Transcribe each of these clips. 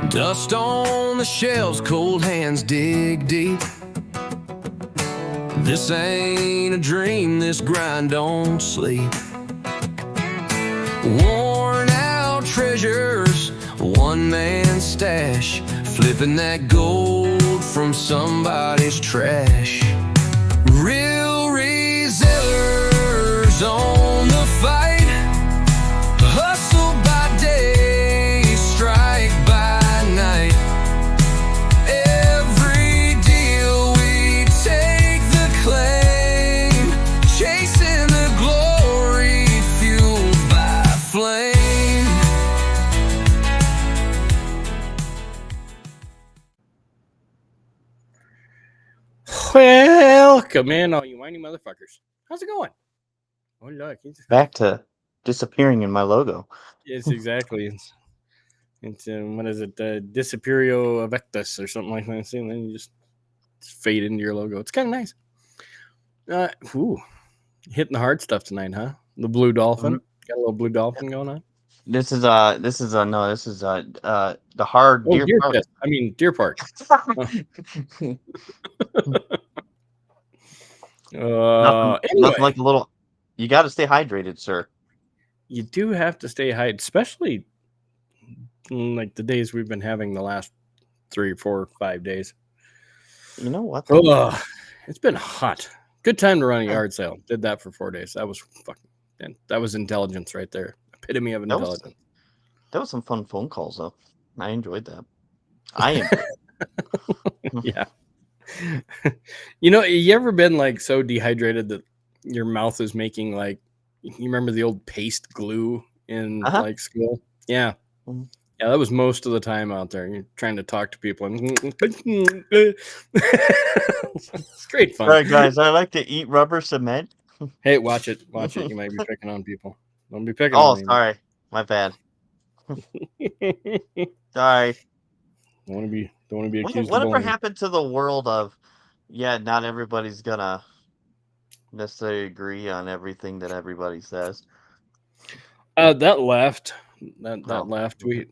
Dust on the shelves, cold hands dig deep. This ain't a dream, this grind don't sleep. Worn out treasures, one man's stash, flipping that gold from somebody's trash. Real resellers on the fight, hustle by day, strike by night. Every deal we take the claim, chasing the glory, fueled by flame. Welcome in, all you whiny motherfuckers. How's it going? Oh, look. Back to disappearing in my logo. Yes, exactly. It's what is it? Disappeario Avectus or something like that. And then you just fade into your logo. It's kind of nice. Hitting the hard stuff tonight, huh? The blue dolphin. Mm-hmm. Got a little blue dolphin going on. This is the hard Deer Park. Pit. I mean Deer Park. Nothing like a little. You got to stay hydrated, sir. You do have to stay hydrated, especially like the days we've been having the last 3, 4, 5 days. You know what? It's been hot. Good time to run a yard sale. Did that for 4 days. That was fucking. That was intelligence right there. Epitome of intelligence. That was some fun phone calls, though. I enjoyed that. I enjoyed it. Yeah. You ever been like so dehydrated that your mouth is making like, you remember the old paste glue in like school? Yeah. Mm-hmm. Yeah, that was most of the time out there. You're trying to talk to people. It's great fun. All right, guys, I like to eat rubber cement. Hey, watch it. You might be picking on people. Don't be picking on me. Oh, sorry. My bad. Sorry. Don't want to be accused. Whatever happened to the world of, not everybody's gonna necessarily agree on everything that everybody says. That left. That left. We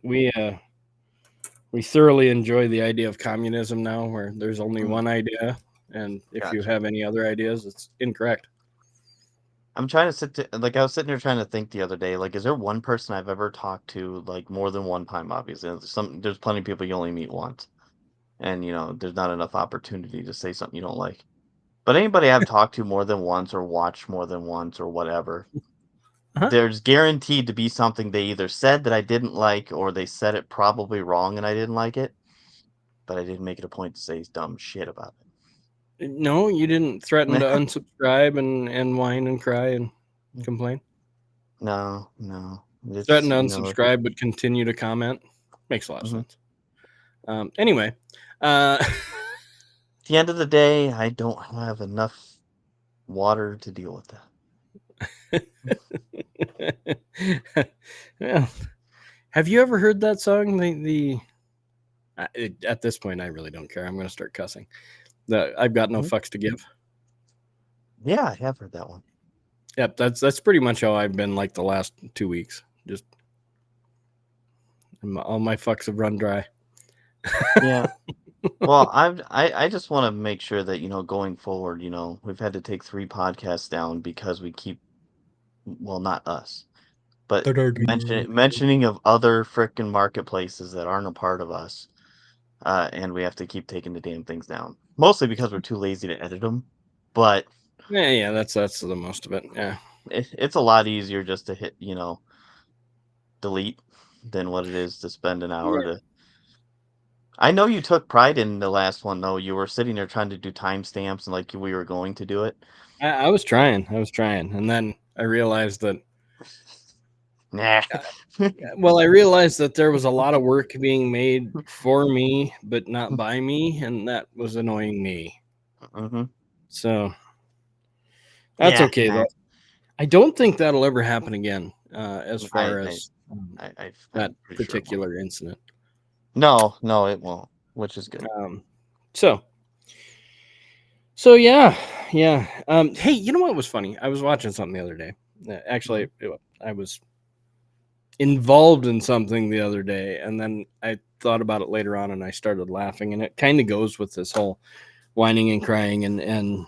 thoroughly enjoy the idea of communism now, where there's only one idea, and if you have any other ideas, it's incorrect. I'm trying to I was sitting here trying to think the other day, like, is there one person I've ever talked to like more than one time? Obviously, there's plenty of people you only meet once, and there's not enough opportunity to say something you don't like. But anybody I've talked to more than once or watched more than once or whatever, there's guaranteed to be something they either said that I didn't like, or they said it probably wrong and I didn't like it, but I didn't make it a point to say dumb shit about it. No, you didn't threaten to unsubscribe and whine and cry and complain? No. Threaten to unsubscribe but continue to comment? Makes a lot of sense. Anyway. At the end of the day, I don't have enough water to deal with that. Well, have you ever heard that song? At this point, I really don't care. I'm going to start cussing. I've got no fucks to give. Yeah, I have heard that one. Yep, that's pretty much how I've been like the last 2 weeks. Just all my fucks have run dry. Yeah. Well, I just want to make sure that going forward, we've had to take 3 podcasts down because we keep, well, not us, but mentioning of other frickin' marketplaces that aren't a part of us, and we have to keep taking the damn things down. Mostly because we're too lazy to edit them, but yeah, that's the most of it. Yeah, it's a lot easier just to hit delete than what it is to spend an hour to. I know you took pride in the last one, though. You were sitting there trying to do timestamps and like we were going to do it. I was trying, and then I realized that. Nah. Well, I realized that there was a lot of work being made for me, but not by me, and that was annoying me. Mm-hmm. So that's okay, though. I don't think that'll ever happen again, as far as that particular incident. No, it won't, which is good. So yeah. Hey, you know what was funny? I was watching something the other day. Actually, I was involved in something the other day, and then I thought about it later on, and I started laughing, and it kind of goes with this whole whining and crying, and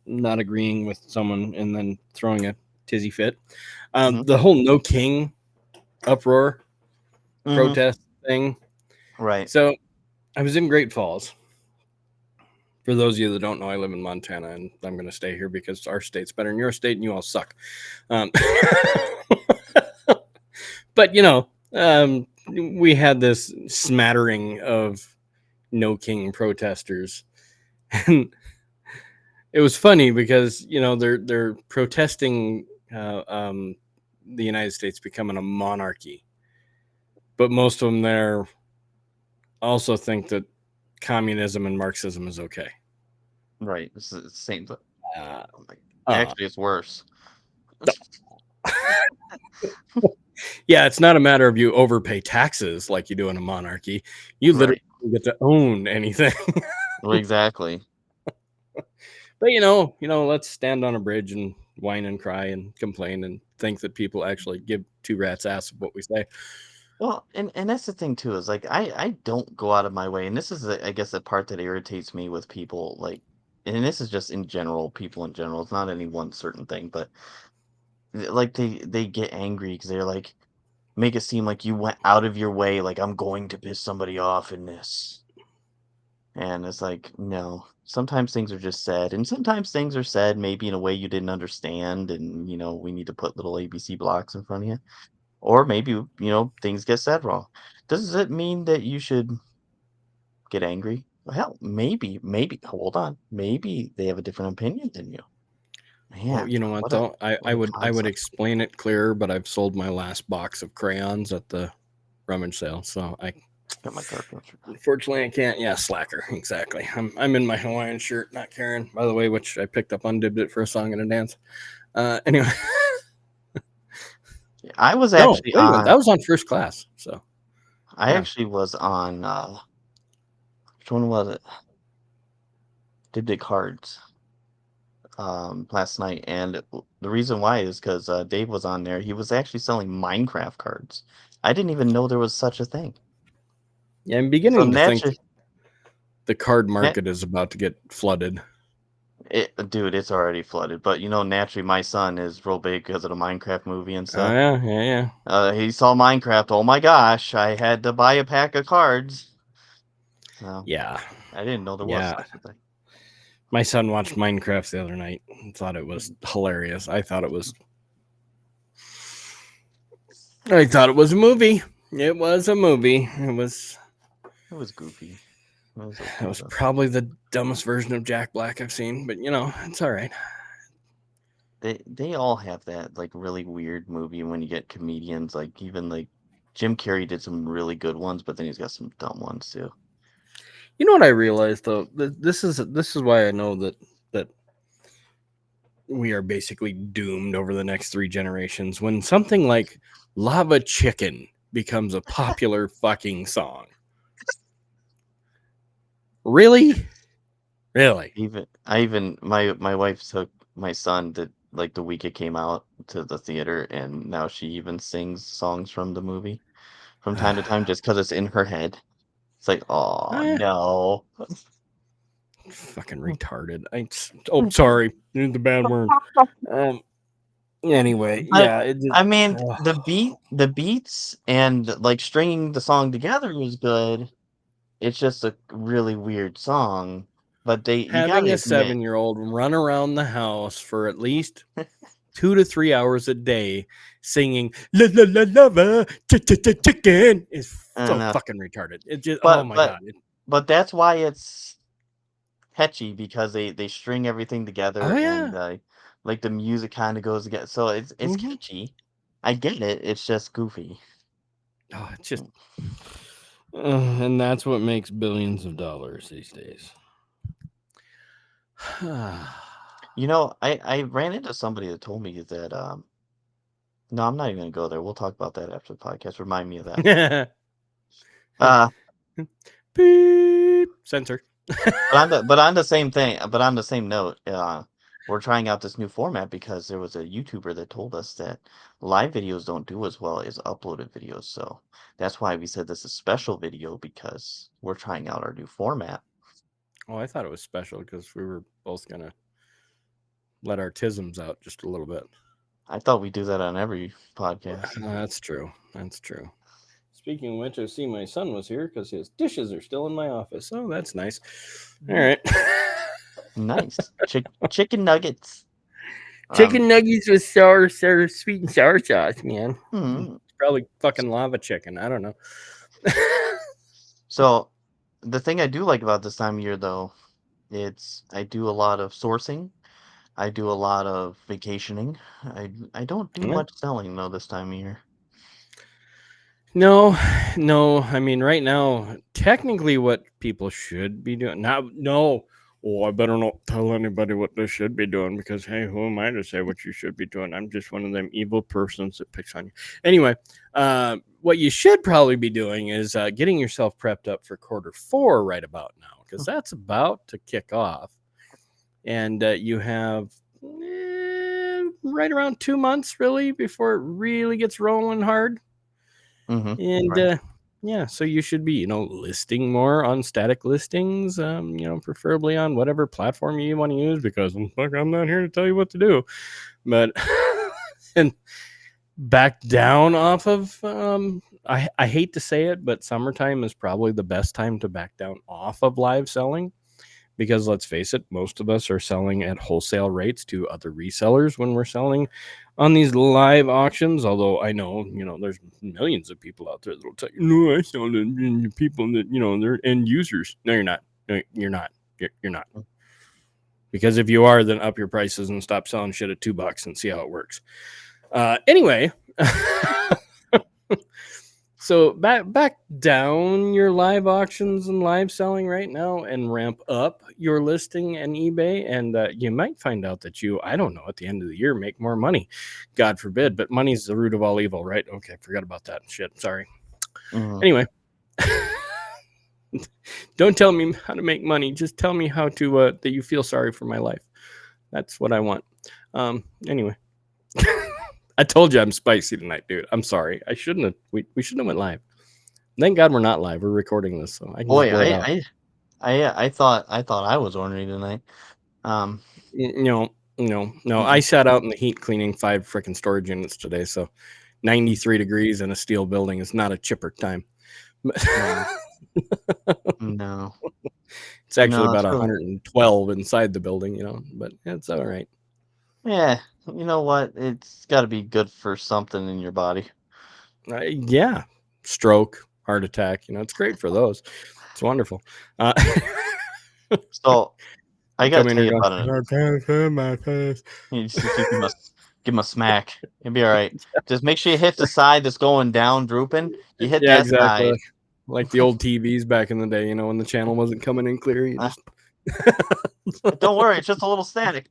not agreeing with someone and then throwing a tizzy fit. The whole no king uproar protest thing. Right. So I was in Great Falls. For those of you that don't know, I live in Montana, and I'm going to stay here because our state's better than your state, and you all suck. But we had this smattering of no king protesters, and it was funny because they're protesting the United States becoming a monarchy, but most of them there also think that communism and Marxism is okay. Right. It's the same. Uh, Actually, it's worse. Yeah, it's not a matter of you overpay taxes like you do in a monarchy. You literally don't get to own anything. Well, exactly. But let's stand on a bridge and whine and cry and complain and think that people actually give two rats ass of what we say. Well, and that's the thing too, is like I don't go out of my way, and this is I guess the part that irritates me with people, like, and this is just in general, people in general. It's not any one certain thing, but like they get angry because they're like make it seem like you went out of your way, like I'm going to piss somebody off in this, and it's like no. Sometimes things are just said, and sometimes things are said maybe in a way you didn't understand, and we need to put little ABC blocks in front of you. Or maybe, things get said wrong. Does it mean that you should get angry? Well, hell, maybe, hold on. Maybe they have a different opinion than you. Well, Man, you know what what a though? I, what I a would I would concept. explain it clearer, but I've sold my last box of crayons at the rummage sale, so I Got my car picture. unfortunately I can't. Yeah, slacker, exactly. I'm in my Hawaiian shirt, not caring. By the way, which I picked up on Dibdit for a song and a dance. Anyway, I was no, actually wait a minute, on that was on first class. So I yeah, actually was on which one was it? Did the cards last night, and the reason why is because Dave was on there. He was actually selling Minecraft cards. I didn't even know there was such a thing. yeah. I'm So beginning to think naturally, the card market is about to get flooded. Dude, it's already flooded. But naturally, my son is real big because of the Minecraft movie and Oh stuff. yeah, yeah, yeah. He saw Minecraft. Oh my gosh, I had to buy a pack of cards. So Yeah, I didn't know there was yeah. such a thing. My son watched Minecraft the other night and thought it was hilarious. I thought it was a movie. It was a movie. It was goofy. It was It okay was though. probably the dumbest version of Jack Black I've seen, but it's all right. They all have that like really weird movie when you get comedians like even like Jim Carrey did some really good ones, but then he's got some dumb ones too. You know what I realized though? This is why I know that we are basically doomed over the next 3 generations when something like Lava Chicken becomes a popular fucking song. Really? Really? Even my wife took my son to like the week it came out to the theater, and now she even sings songs from the movie from time to time just because it's in her head. It's like, oh no. Fucking retarded. Sorry, the bad word. Um. Anyway, But yeah. It just, I mean, the beats and like stringing the song together was good. It's just a really weird song, but you having gotta a admit, 7-year-old run around the house for at least 2 to 3 hours a day singing "La la la lava chicken" is I don't so know. fucking retarded. It just, oh But my but god. but that's why it's catchy because they string everything together Oh and yeah. like the music kind of goes together. So it's Mm-hmm. catchy. I get it. It's just goofy. Oh, it's just, and that's what makes billions of dollars these days. I ran into somebody that told me that no, I'm not even gonna go there. We'll talk about that after the podcast. Remind me of that. Uh Beep. Censor. but on the same thing, but on the same note, we're trying out this new format because there was a YouTuber that told us that live videos don't do as well as uploaded videos. So that's why we said this is a special video because we're trying out our new format. Oh, I thought it was special because we were both gonna let our tisms out just a little bit. I thought we do that on every podcast. That's true. That's true. Speaking of which, I see my son was here because his dishes are still in my office. Oh, that's nice. All right. Nice. Chicken nuggets. Chicken nuggets with sweet and sour sauce, man. Hmm. It's probably fucking lava chicken. I don't know. So the thing I do like about this time of year, though, I do a lot of sourcing. I do a lot of vacationing. I don't do Yeah. much selling though this time of year. No, no. I mean, right now, technically, what people should be doing now. No, oh, I better not tell anybody what they should be doing because hey, who am I to say what you should be doing? I'm just one of them evil persons that picks on you. Anyway, what you should probably be doing is getting yourself prepped up for quarter 4 right about now because that's about to kick off, and you have right around 2 months really before it really gets rolling hard. Mm-hmm. And Right. yeah, so you should be, listing more on static listings, preferably on whatever platform you want to use because fuck, I'm not here to tell you what to do. But and back down off of I hate to say it, but summertime is probably the best time to back down off of live selling because let's face it, most of us are selling at wholesale rates to other resellers when we're selling on these live auctions. Although I know, there's millions of people out there that'll tell you, no, I sell to people that, they're end users. No, you're not. No, you're not. You're not. Because if you are, then up your prices and stop selling shit at $2 and see how it works. Anyway, so back down your live auctions and live selling right now and ramp up your listing and eBay, and you might find out that I don't know, at the end of the year make more money. God forbid, but money's the root of all evil, right? Okay, forgot about that shit. Sorry. Mm-hmm. Anyway, don't tell me how to make money. Just tell me how to that you feel sorry for my life. That's what I want. Anyway. I told you I'm spicy tonight, dude. I'm sorry. I shouldn't have. We shouldn't have went live. Thank God we're not live. We're recording this, so I can just Boy, blurt out. I thought I was ornery tonight. No. I sat out in the heat cleaning 5 freaking storage units today, so 93 degrees in a steel building is not a chipper time. No. No. It's actually No, about it's really 112 inside the building, but it's all right. yeah. You know what? It's got to be good for something in your body. Yeah, stroke, heart attack. It's great for those. It's wonderful. So I got Come to in tell here you going, about my face. You just give him a smack. You'll be all right. Just make sure you hit the side that's going down, drooping. You hit Yeah, that exactly. side. Like the old TVs back in the day, when the channel wasn't coming in clear, you just Don't worry, it's just a little static.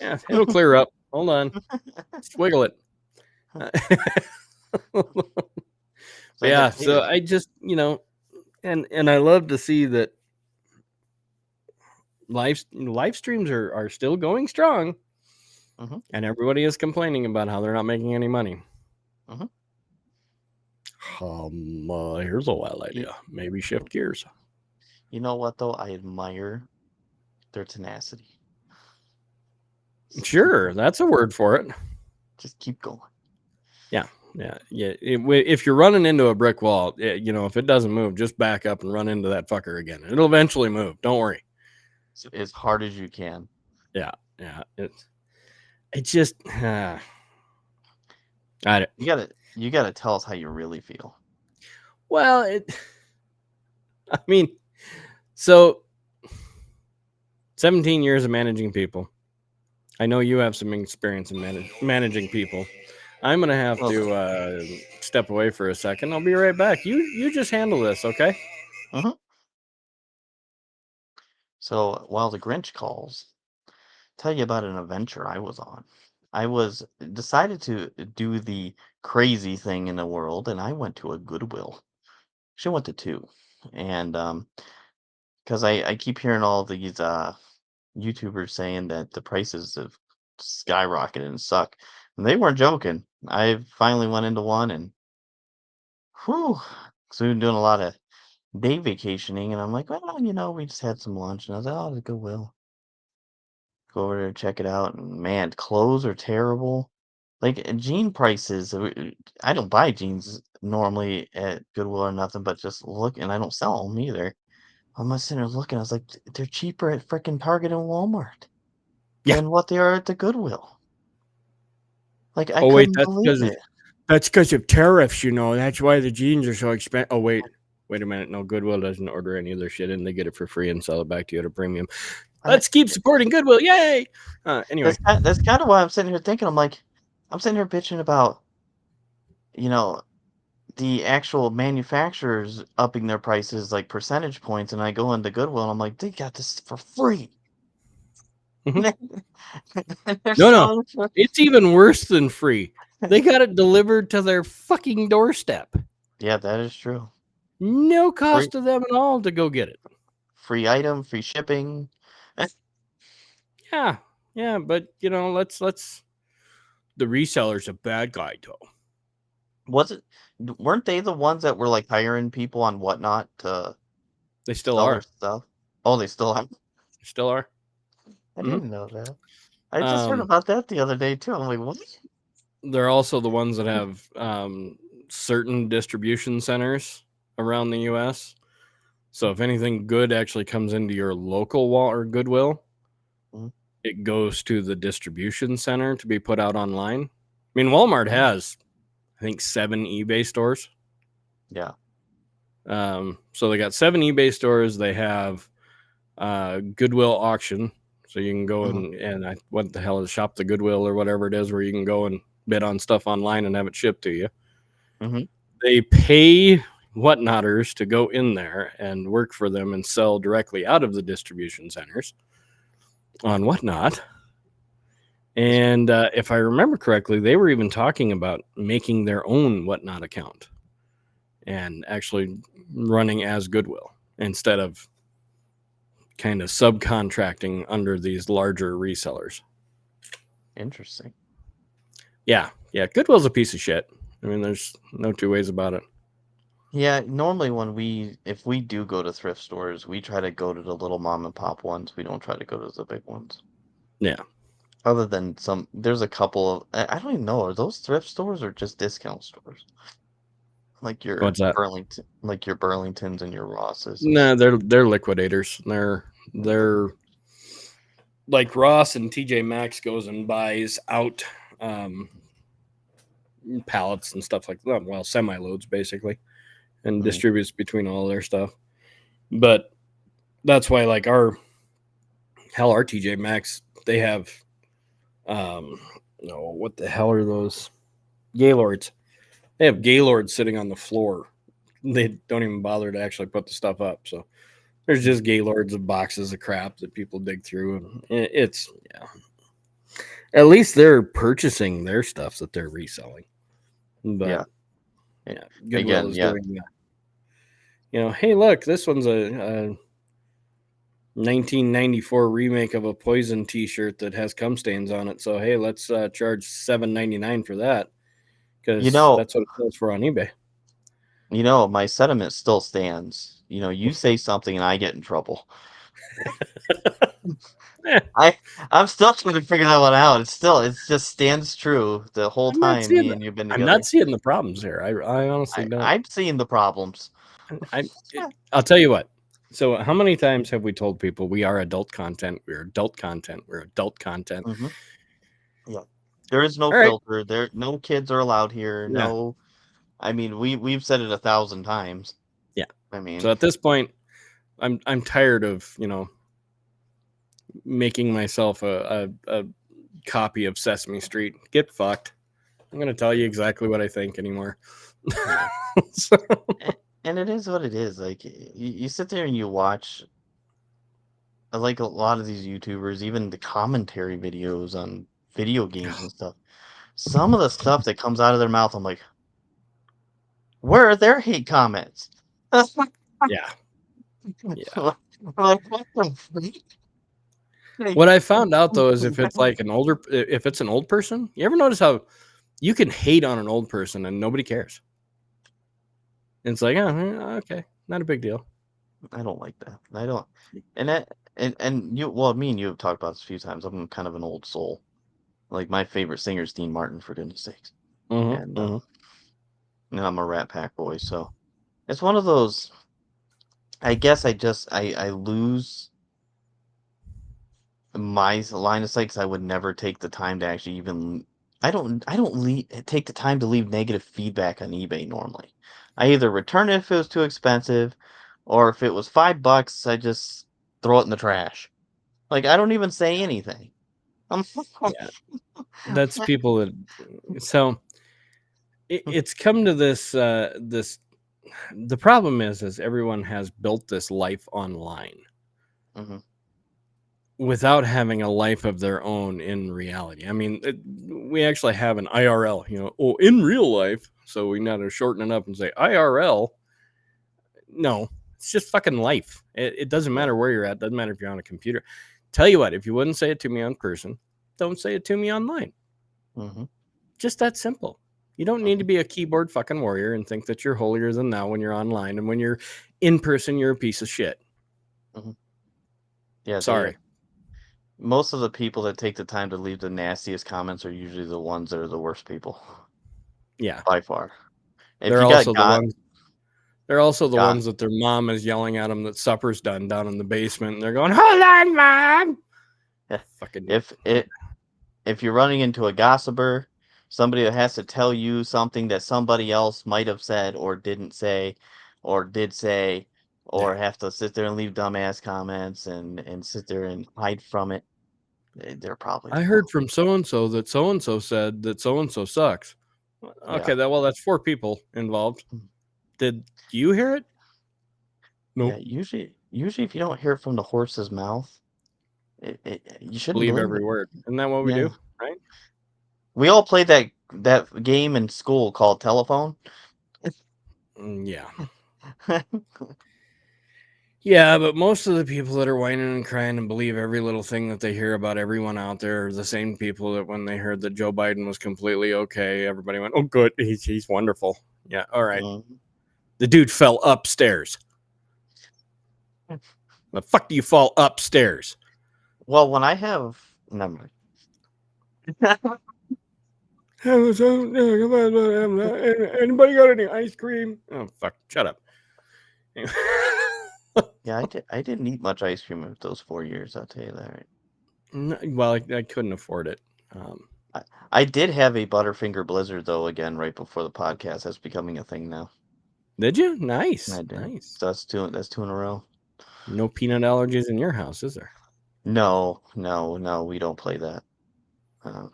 yeah, it'll clear up. Hold on, just wiggle it. So I got Yeah, to tell you so this. I just and I love to see that live streams are still going strong, Mhm, and everybody is complaining about how they're not making any money. mhm. Here's a wild You, idea. Maybe shift gears. you know what though? I admire their tenacity. Just keep Sure, going. that's a word for it. Just keep going. Yeah. If you're running into a brick wall, if it doesn't move, just back up and run into that fucker again. It'll eventually move. Don't worry. As hard as you can. Yeah. It just, I don't. You gotta tell us how you really feel. Well, I mean, so 17 years of managing people. I know you have some experience in managing people. I'm gonna have Well, to step away for a second. I'll be right back. You just handle this, okay? mhm. So while the Grinch calls, tell you about an adventure I was on. I was decided to do the crazy thing in the world, and I went to a Goodwill. Actually, went to two, and because I keep hearing all these YouTubers saying that the prices have skyrocketed and suck. And they weren't joking. I finally went into one and whew, so we've been doing a lot of day vacationing, and I'm like, well, we just had some lunch, and I was like, oh, the Goodwill. Go over there, check it out, and man, clothes are terrible. Like jean prices, I don't buy jeans normally at Goodwill or nothing, but just look, and I don't sell them either. I'm just sitting there looking. I was like, they're cheaper at freaking Target and Walmart Yeah. than what they are at the Goodwill. Like I Oh wait, couldn't believe it. that's because of tariffs. That's why the jeans are so expensive. Oh wait a minute. No, Goodwill doesn't order any of their shit, and they get it for free and sell it back to you at a premium. I, Let's keep supporting Goodwill. Yay! Anyway, that's kind of why I'm sitting here thinking. I'm sitting here bitching about you know the actual manufacturers upping their prices like percentage points, and I go into Goodwill and I'm like, they got this for free. Mhm. They're No, selling it for- it's even worse than free. They got it delivered to their fucking doorstep. Yeah, that is true. No Free cost to them at all to go get it. free item, free shipping. Yeah, yeah, but let's. The reseller's a bad guy, though. Was it? Weren't they the ones that were like hiring people on Whatnot to They still sell their are. stuff? Oh, they still have. They still are. I hmm didn't know that. I just heard Um, about that the other day too. I'm like, what? they're also the ones that have certain distribution centers around the U.S. So if anything good actually comes into your local Wal or Goodwill, Mhm. it goes to the distribution center to be put out online. I mean, Walmart Oh, has, I think, 7 eBay stores. yeah. So they got 7 eBay stores. They have Goodwill auction, so you can go Mhm, and what the hell is Shop the Goodwill or whatever it is, where you can go and bid on stuff online and have it shipped to you. mhm. They pay whatnotters to go in there and work for them and sell directly out of the distribution centers on whatnot. That's And if I remember correctly, they were even talking about making their own whatnot account and actually running as Goodwill instead of kind of subcontracting under these larger resellers. interesting. Yeah, Goodwill's a piece of shit. I mean, there's no two ways about it. Yeah, normally if we do go to thrift stores, we try to go to the little mom and pop ones. We don't try to go to the big ones. Yeah. Other than there's a couple of, I don't even know, are those thrift stores or just discount stores? What's that? Like your Burlingtons and your Rosses and No, stuff. they're liquidators. Okay. They're like Ross and TJ Maxx goes and buys out um, pallets and stuff like that. Well, semi loads basically, and Mhm, distributes between all their stuff. But that's why, like our TJ Maxx, they have no, what the hell are those Gaylords? They have Gaylords sitting on the floor. They don't even bother to actually put the stuff up. So there's mhm. just Gaylords of boxes of crap that people dig through, and it's yeah. At least they're purchasing their stuff that they're reselling. But Yeah. a- yeah, Goodwill Again, is yeah. doing hey, look, this one's a 1994 remake of a Poison T-shirt that has cum stains on it. So hey, let's charge $7.99 for that You because know, that's what it sells for on eBay. my sentiment still stands. You say something and I get in trouble. Eh, I'm still trying to figure that one out. It just stands true the whole I'm not time seeing me and you've been I'm not together. seeing the problems here. I honestly don't. I'm seeing the problems. I'll tell you what. So how many times have we told people we are adult content? We're adult content. We're adult content. Hmm. Yeah. There is no All right. filter. No kids are allowed here. Yeah. No, I mean we've said it 1,000 times. Yeah. I mean, So at this point, I'm tired of making myself a copy of Sesame Street. Get fucked. I'm gonna tell you exactly what I think anymore. yeah. So, And it is what it is. Like you sit there and you watch like a lot of these YouTubers, even the commentary videos on video games and stuff. Some of the stuff that comes out of their mouth, I'm like, where are their hate comments? yeah. Yeah. Like, what the freak? What I found out though is if it's like if it's an old person, you ever notice how you can hate on an old person and nobody cares? It's like, oh, okay, not a big deal. I don't like that. I don't, and that, and you, well, me and you have talked about this a few times. I'm kind of an old soul. Like my favorite singer is Dean Martin, for goodness sakes, and Mm-hmm. I'm a Rat Pack boy, so it's one of those. I guess I lose my line of sight because I would never take the time to actually even. I don't take the time to leave negative feedback on eBay normally. I either return it if it was too expensive, or if it was $5, I just throw it in the trash. Like I don't even say anything. I'm Yeah, that's people that. So it's come to this. The problem is everyone has built this life online Mhm, without having a life of their own in reality. I mean, we actually have an IRL, in real life. So we got to shorten it up and say IRL. No, it's just fucking life. It doesn't yeah, matter where you're at. Doesn't matter if you're on a computer. Tell you what, if you wouldn't say it to me on person, don't say it to me online. mhm, Just that simple. You don't need to mhm, be a keyboard fucking warrior and think that you're holier than thou when you're online, and when you're in person, you're a piece of shit. mhm. Yeah, Sorry. most of the people that take the time to leave the nastiest comments are usually the ones that are the worst people, Yeah. by far. If They're you got also the got ones they're also the got ones that their mom is yelling at them that supper's done down in the basement, and they're going, "Hold on, mom." Fucking if it if you're running into a gossiper, somebody that has to tell you something that somebody else might have said or didn't say or did say, or yeah. have to sit there and leave dumbass comments and sit there and hide from it, they're probably I the heard worst. from so and so said that so and so sucks. Yeah. Okay, that's 4 people involved. Mm. Did you hear it? Yeah, Nope. usually if you don't hear it from the horse's mouth, you shouldn't Believe believe every it. word. Isn't that what we Yeah. do? Right? We all played that game in school called telephone. Yeah. Yeah, but most of the people that are whining and crying and believe every little thing that they hear about everyone out there are the same people that when they heard that Joe Biden was completely okay, everybody went, "Oh, good, he's wonderful." Yeah, all right. Mhm. The dude fell upstairs. The fuck do you fall upstairs? Well, when I have never mind. Anybody got any ice cream? Oh fuck! Shut up. Yeah, I didn't eat much ice cream in those 4 years, I'll tell you that, right? Well, I couldn't afford it. Um, I I did have a Butterfinger Blizzard, though, again, right before the podcast. That's becoming a thing now. did you? Nice, I did. nice. So that's 2 in a row. No peanut allergies in your house, is there? No, no, no, we don't play that. Uh,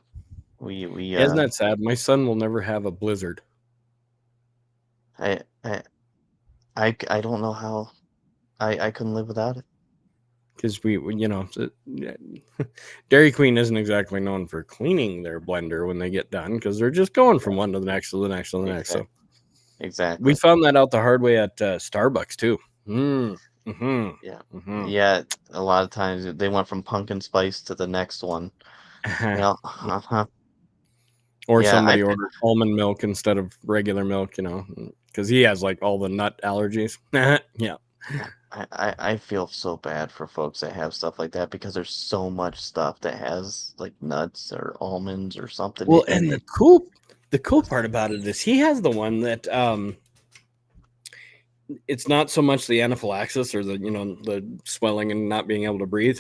we Yeah, isn't that sad? My son will never have a Blizzard I I I don't know how I couldn't live without it. because Dairy Queen isn't exactly known for cleaning their blender when they get done because they're just going from one to the next to the next to the next. So Exactly. we Exactly. found that out the hard way at Starbucks too. Mm-hmm. Yeah. Mm-hmm. Yeah, a lot of times they went from pumpkin spice to the next one. Yeah. Uh-huh. Or Yeah, somebody ordered almond milk instead of regular milk, because he has like all the nut allergies. Yeah. I feel so bad for folks that have stuff like that because there's so much stuff that has like nuts or almonds or something Well, in and it. the cool part about it is he has the one that it's not so much the anaphylaxis or the swelling and not being able to breathe.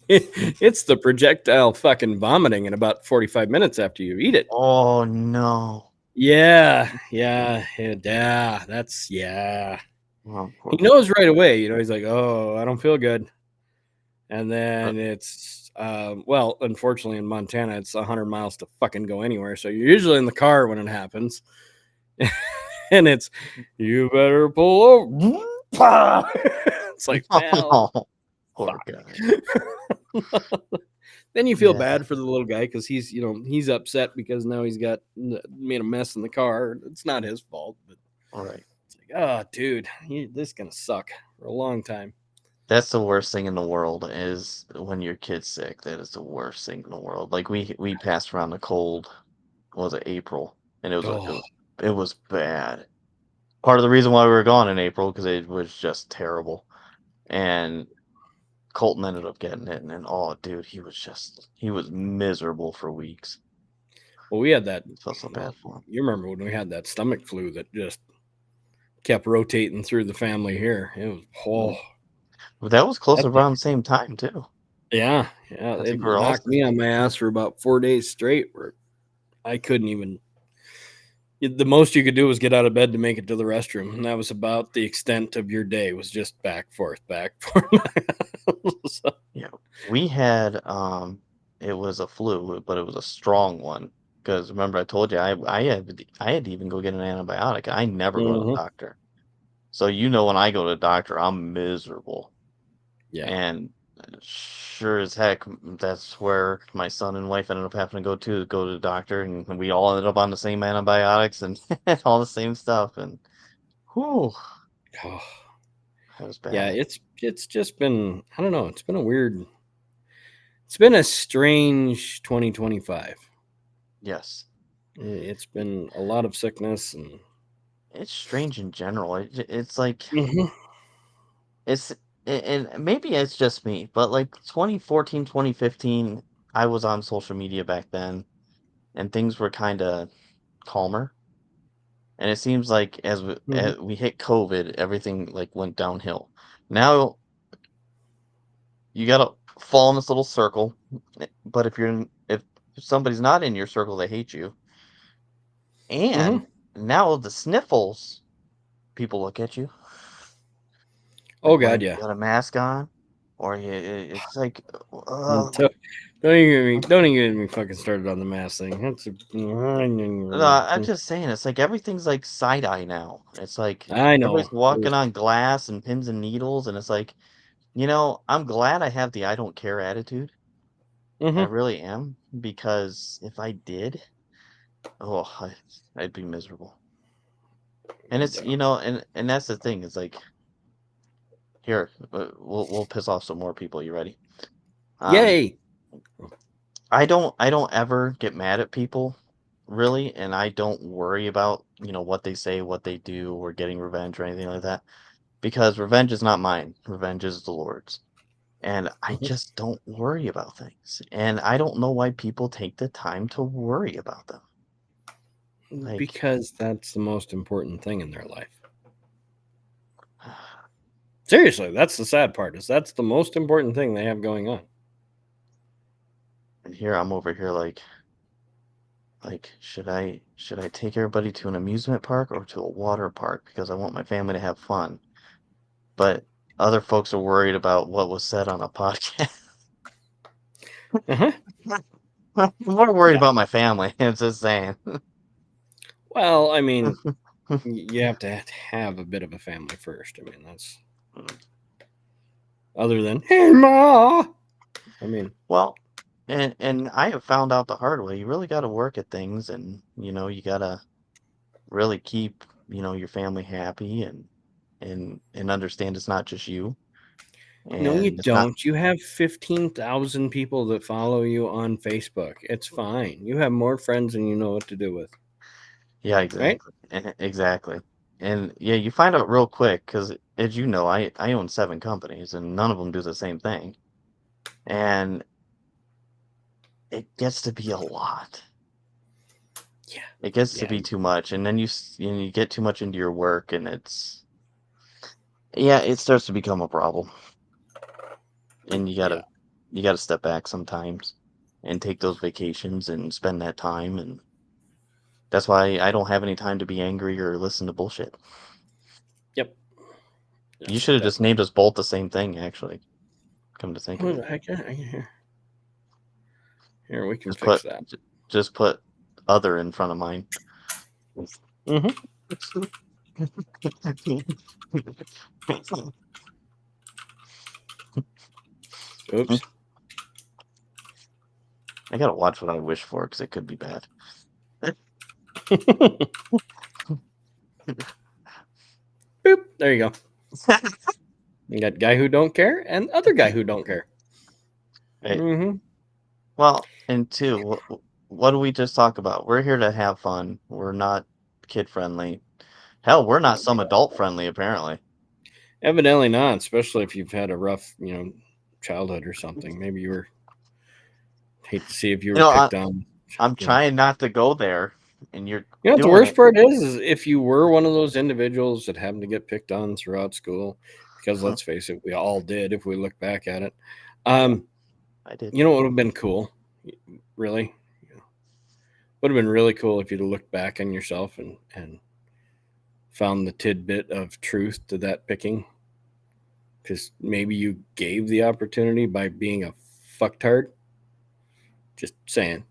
It's the projectile fucking vomiting in about 45 minutes after you eat it. Oh no. Yeah. Yeah. Oh, He poor knows right away. He's like, "Oh, I don't feel good." And uh, then it's well, unfortunately in Montana, it's 100 miles to fucking go anywhere. So you're usually in the car when it happens, and it's you better pull over. It's like, well, oh, poor fuck. guy. Then you feel Yeah. bad for the little guy because he's upset because now he's got made a mess in the car. It's not his fault, but All right. it's like, oh, dude, this is gonna suck for a long time. That's the worst thing in the world is when your kid's sick. That is the worst thing in the world. Like we passed around the cold. What was it, April? And Oh, it was bad. Part of the reason why we were gone in April because it was just terrible. And Colton ended up getting it, and then oh, dude, he was miserable for weeks. well, we had that. I felt so bad for him. You remember when we had that stomach flu that just kept rotating through the family here? It was But that was close that around the same time too. yeah. I It think we were all knocked me on my ass for about 4 days straight, where I couldn't even. The most you could do was get out of bed to make it to the restroom, and that was about the extent of your day. Was just back forth, back forth. So, Yeah, we had it was a flu, but it was a strong one. Because remember, I told you I had to even go get an antibiotic. I never go to the mhm. doctor, so you know when I go to the doctor, I'm miserable. Yeah. And sure as heck, that's where my son and wife ended up having to go to the doctor, and we all ended up on the same antibiotics and all the same stuff. And whew, Oh, that was yeah. bad. It's just been, I don't know. It's been a weird. It's been a strange 2025. Yes, It's been a lot of sickness and. it's strange in general. It's like Mhm. it's and maybe it's just me, but like 2014, 2015, I was on social media back then, and things were kind of calmer. And it seems like Mhm. as we hit COVID, everything like went downhill. Now you gotta fall in this little circle, but if somebody's not in your circle, they hate you. And Mhm. now the sniffles, people look at you Oh like God, when yeah. you got a mask on, or it's like, Mm, uh, don't even get me fucking started on the mask thing. That's no, I'm just saying, it's like everything's like side eye now. It's like I know. everybody's walking on glass and pins and needles, and it's like, I'm glad I have the I don't care attitude. I Mm-hmm. really am, because if I did, oh, I'd be miserable. And it's, Yeah. and that's the thing. It's like, here, we'll piss off some more people. You ready? Um, Yay. I don't ever get mad at people, really, and I don't worry about, what they say, what they do, or getting revenge or anything like that, because revenge is not mine. Revenge is the Lord's. And I Mhm. just don't worry about things. And I don't know why people take the time to worry about them. Like, Because that's the most important thing in their life. Seriously, that's the sad part. Is that's the most important thing they have going on. and here I'm over here like should I take everybody to an amusement park or to a water park because I want my family to have fun. But other folks are worried about what was said on a podcast. Uh-huh. I'm more worried Yeah. about my family. It's just saying. Well, I mean, you have to have a bit of a family first. I mean, that's other than hey ma. I mean, Well, and I have found out the hard way. You really got to work at things, and you got to really keep your family happy, and understand it's not just you, no, you and it's not. don't. You have 15,000 people that follow you on Facebook. It's fine. You have more friends than you know what to do with, Yeah, right? exactly. Exactly. And yeah, you find out real quick because, as you know, I own 7 companies and none of them do the same thing. And it gets to be a lot. Yeah. It gets to Yeah. be too much. And then you get too much into your work, and yeah, it starts to become a problem. And Yeah. you gotta step back sometimes and take those vacations and spend that time. And that's why I don't have any time to be angry or listen to bullshit. Yep. You Yes. should have That. just named us both the same thing, actually, come to think of What it. the heck? Here, we can Just fix put that. just put other in front of mine. Mm-hmm. Oops. I gotta watch what I wish for because it could be bad. Boop. There you go. You got guy who don't care and other guy who don't care. Right. Mm-hmm. Well, and two, what do we just talk about? We're here to have fun. We're not kid friendly. Hell, we're not some adult friendly, apparently. Evidently not, especially if you've had a rough, childhood or something. Maybe you were hate to see if you You were know, picked on. I'm You know, trying not to go there, and you're what the doing worst it. part is if you were one of those individuals that happened to get picked on throughout school, because let's face it, we all did if we look back at it. Yeah, Um, I did. you know what would have been cool, really? Would have been really cool if you'd have looked back on yourself and found the tidbit of truth to that picking. Because maybe you gave the opportunity by being a fucktard. Just saying.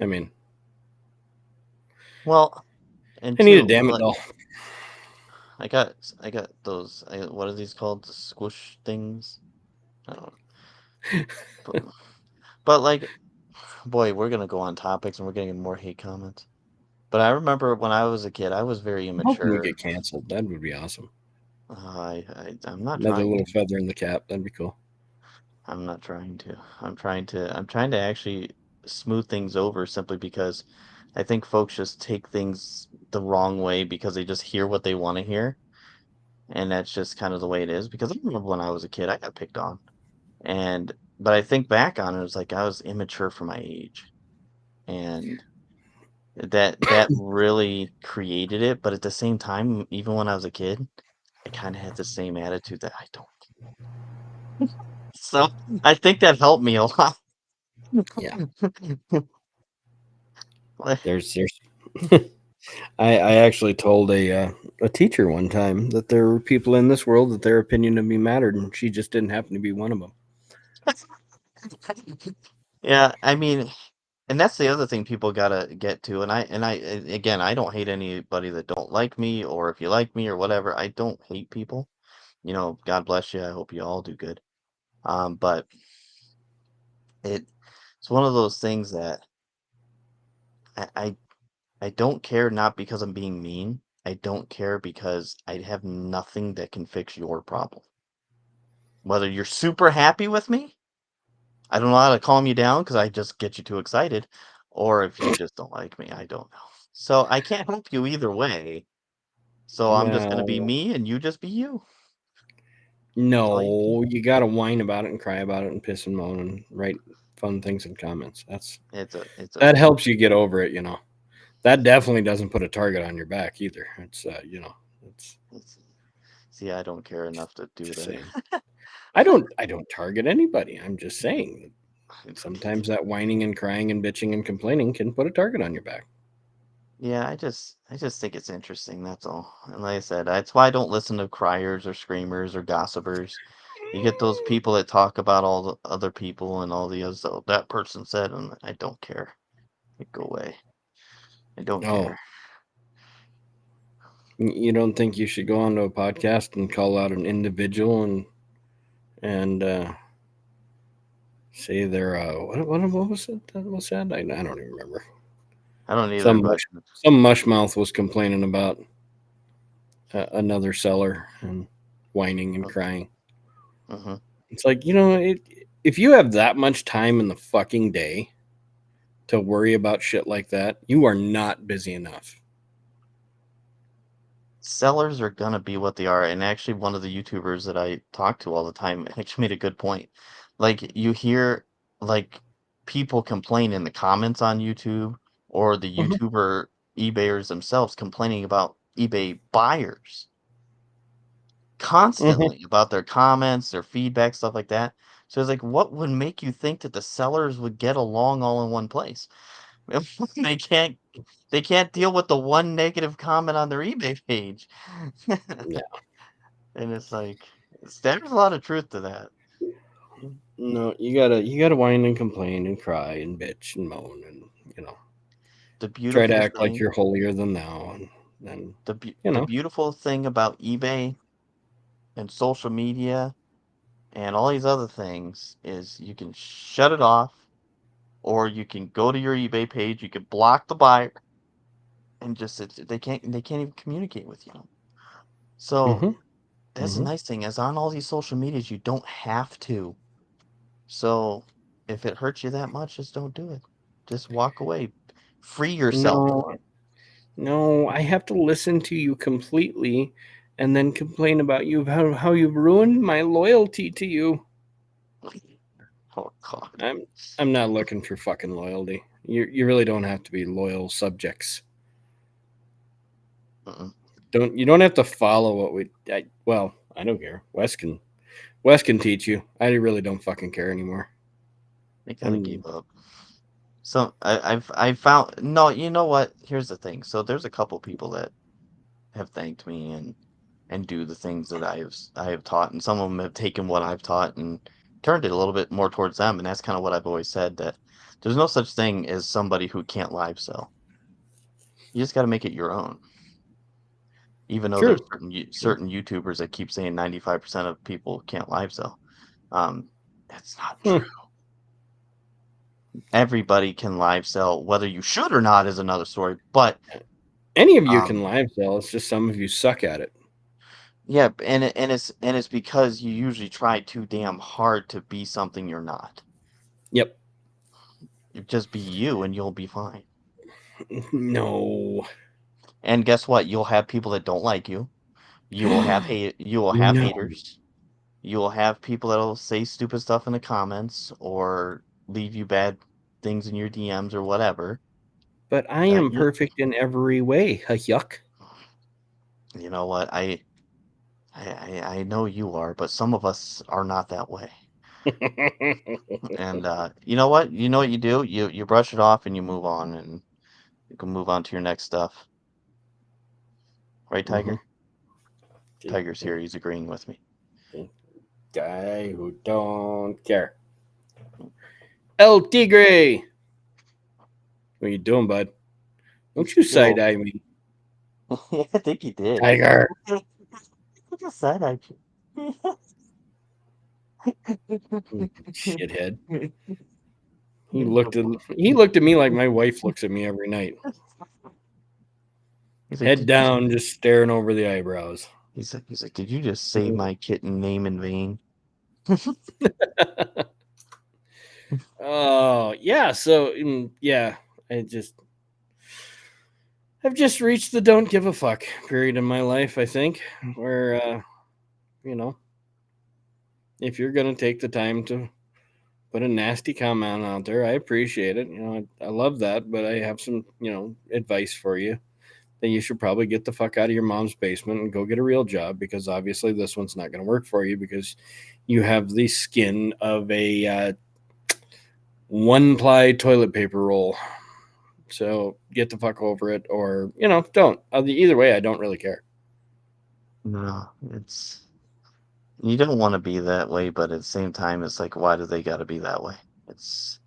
I mean, Well, and I need a two, damn it like doll. I got those. What are these called? The squish things. I don't know. But, but like, boy, we're gonna go on topics, and we're gonna get more hate comments. But I remember when I was a kid, I was very I'm hoping we immature. get canceled. That would be awesome. I'm not Another trying little to. feather in the cap. That'd be cool. I'm not trying to. I'm trying to actually smooth things over simply because I think folks just take things the wrong way because they just hear what they want to hear, and that's just kind of the way it is. Because I remember when I was a kid, I got picked on, and but I think back on it, it was like I was immature for my age, and that really created it. But at the same time, even when I was a kid, I kind of had the same attitude that I don't. So I think that helped me a lot. Yeah. Like, There's. I actually told a teacher one time that there were people in this world that their opinion of me mattered, and she just didn't happen to be one of them. yeah, I mean, and that's the other thing people gotta get to. Again, I don't hate anybody that don't like me, or if you like me or whatever. I don't hate people. God bless you. I hope you all do good. But it it's one of those things that I, I I don't care, not because I'm being mean. I don't care because I have nothing that can fix your problem. Whether you're super happy with me, I don't know how to calm you down because I just get you too excited, or if you just don't like me, I don't know. So I can't help you either way. So I'm just gonna be Well, me and you just be you. That's all you can. no, you gotta whine about it and cry about it and piss and moan and write fun things in comments. It's a That thing. helps you get over it. That definitely doesn't put a target on your back either. It's It's, see, I don't care enough to do just that. saying. I don't target anybody. I'm just saying that sometimes that whining and crying and bitching and complaining can put a target on your back. Yeah, I just think it's interesting, that's all. And like I said, that's why I don't listen to criers or screamers or gossipers. You get those people that talk about all the other people and all the others. "Oh, that person said," and I don't care. Go away. I don't Oh, care. you don't think you should go onto a podcast and call out an individual and say they're what was it that was said? I don't even remember. I don't either, Some but mush some mushmouth was complaining about another seller and whining and crying. mm-hmm. It's like if you have that much time in the fucking day to worry about shit like that, you are not busy enough. Sellers are gonna be what they are. And actually, one of the YouTubers that I talk to all the time actually made a good point. Like you hear like people complain in the comments on YouTube or the Mhm. YouTuber eBayers themselves complaining about eBay buyers Mhm. constantly about their comments, their feedback, stuff like that. So it's like, what would make you think that the sellers would get along all in one place? They can't they can't deal with the one negative comment on their eBay page. Yeah. And it's like there's a lot of truth to that. No, you gotta whine and complain and cry and bitch and moan and you know The try to beautiful act like thing, you're holier than thou and you the know. beautiful thing about eBay and social media and all these other things is you can shut it off or you can go to your eBay page, you can block the buyer and just they can't even communicate with you. So Mhm. that's the nice thing is on all these social medias, you don't have to. So if it hurts you that much, just don't do it. Just walk away. Free yourself. No, I have to listen to you completely and then complain about you how you've ruined my loyalty to you. Oh God. I'm not looking for fucking loyalty. You really don't have to be loyal subjects. Mm-mm. You don't have to follow what I don't care. Wes can teach you. I really don't fucking care anymore. I kind of gave up. So I found no. You know what? Here's the thing. So there's a couple people that have thanked me and do the things that I have taught, and some of them have taken what I've taught and turned it a little bit more towards them, and that's kind of what I've always said, that there's no such thing as somebody who can't live sell. You just got to make it your own. Even though there's True. certain YouTubers that keep saying 95% of people can't live sell, that's not Hmm. true. Everybody can live sell. Whether you should or not is another story. But Any of you can live sell. It's just some of you suck at it. yeah, and it's because you usually try too damn hard to be something you're not. Yep. You just be you, and you'll be fine. No. And guess what? You'll have people that don't like you. You will have hate. You will have No. haters. You will have people that'll say stupid stuff in the comments or leave you bad things in your DMs or whatever. But I That am perfect in every way. Yuck. you know what? I know you are, but some of us are not that way. And you know what? You know what you do? You brush it off and you move on, and you can move on to your next stuff. Right, Mhm. Tiger? Tiger's here. He's agreeing with me. Guy who don't care. El Tigre. What you doing, bud? Don't you side eye me, I think he did. Tiger. Look at side eye. Shithead. He looked at me like my wife looks at me every night. He's like, Head down, just staring over the eyebrows. he's like, did you just say my kitten name in vain? Oh yeah, so yeah, I've just reached the don't give a fuck period in my life. I think where you know, if you're gonna take the time to put a nasty comment out there, I appreciate it. I love that, but I have some advice for you. Then you should probably get the fuck out of your mom's basement and go get a real job, because obviously this one's not going to work for you because you have the skin of a one ply toilet paper roll. So get the fuck over it, or don't. Either way, I don't really care. No, you don't want to be that way, but at the same time, it's like, why do they got to be that way? It's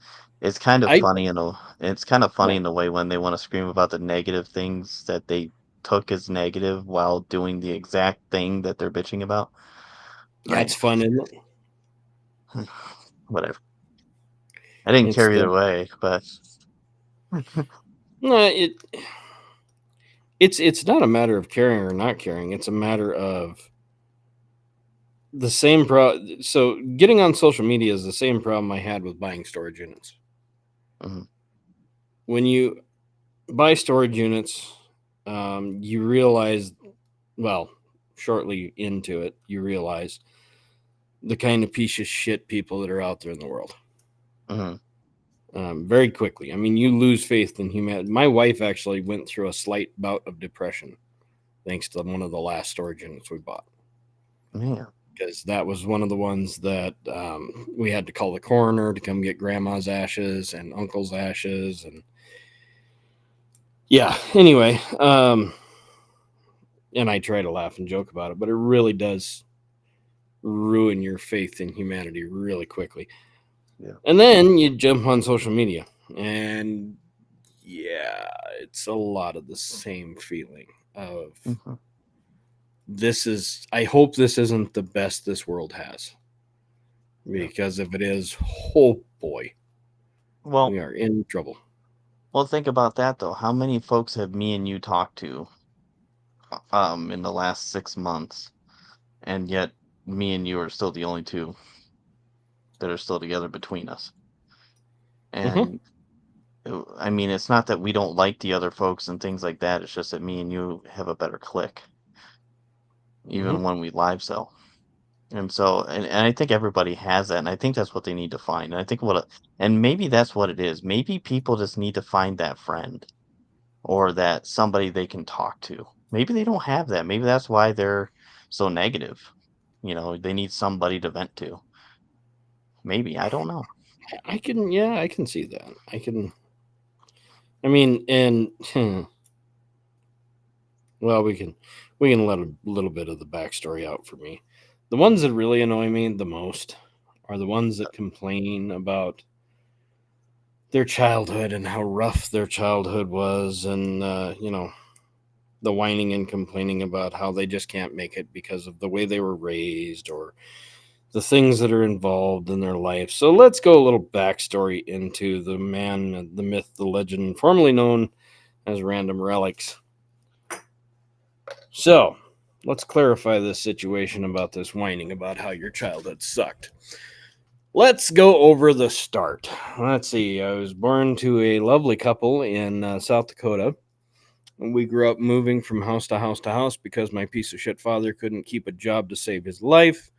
it's kind of I funny it's kind of funny Yeah, in the way when they want to scream about the negative things that they took as negative while doing the exact thing that they're bitching about. yeah, Like, it's fun, isn't it? whatever. I didn't It's care the either way, but no, it's not a matter of caring or not caring. It's a matter of the same so getting on social media is the same problem I had with buying storage units. mhm, When you buy storage units, you realize, well, shortly into it, you realize the kind of piece of shit people that are out there in the world. mhm, Very quickly. I mean, you lose faith in humanity. My wife actually went through a slight bout of depression thanks to one of the last storage units we bought, man, because that was one of the ones that we had to call the coroner to come get grandma's ashes and uncle's ashes. And yeah, anyway, and I try to laugh and joke about it, but it really does ruin your faith in humanity really quickly. yeah, And then you jump on social media, and yeah, it's a lot of the same feeling of mhm, I hope this isn't the best this world has, yeah. because if it is, oh boy, Well, we are in trouble. think about that though. How many folks have me and you talked to, in the last 6 months? and yet me and you are still the only two that are still together between us. Mm-hmm. And I mean, it's not that we don't like the other folks and things like that. It's just that me and you have a better click, Mm-hmm. even when we live sell. And so, and I think everybody has that, and I think that's what they need to find. And I think and maybe that's what it is. Maybe people just need to find that friend or that somebody they can talk to. Maybe they don't have that. Maybe that's why they're so negative. They need somebody to vent to. Maybe, I don't know. I can see that. I mean, and well, we can let a little bit of the backstory out for me. The ones that really annoy me the most are the ones that complain about their childhood and how rough their childhood was, and the whining and complaining about how they just can't make it because of the way they were raised or the things that are involved in their life. So let's go a little backstory into the man, the myth, the legend, formerly known as Random Relics. So let's clarify this situation about this whining about how your childhood sucked. Let's go over the start. Let's see. I was born to a lovely couple in South Dakota. We grew up moving from house to house to house because my piece of shit father couldn't keep a job to save his life.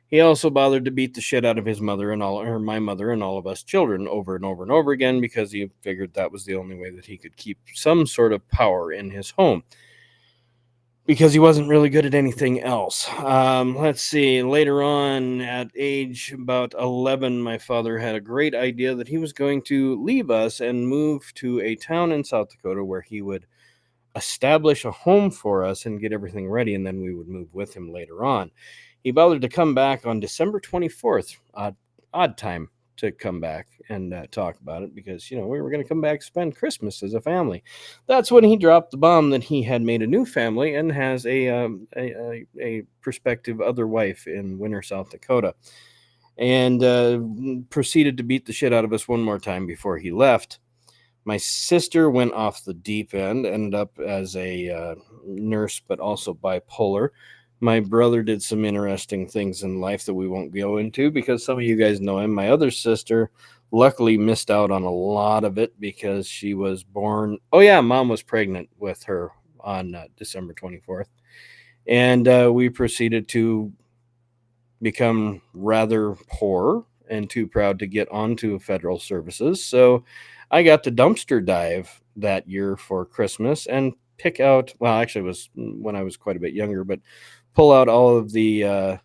He also bothered to beat the shit out of his mother and my mother and all of us children over and over and over again because he figured that was the only way that he could keep some sort of power in his home because he wasn't really good at anything else. Let's see. Later on, at age about 11, my father had a great idea that he was going to leave us and move to a town in South Dakota where he would establish a home for us and get everything ready, and then we would move with him later on. He bothered to come back on December 24th, odd time to come back and talk about it because, we were going to come back to spend Christmas as a family. That's when he dropped the bomb that he had made a new family and has a prospective other wife in Winter, South Dakota, and proceeded to beat the shit out of us one more time before he left. My sister went off the deep end, ended up as a nurse, but also bipolar. My brother did some interesting things in life that we won't go into because some of you guys know him. My other sister luckily missed out on a lot of it because she was born. Oh, yeah, mom was pregnant with her on December 24th. And we proceeded to become rather poor and too proud to get onto federal services. So I got to dumpster dive that year for Christmas and pick out, well, actually, it was when I was quite a bit younger, but pull out all of the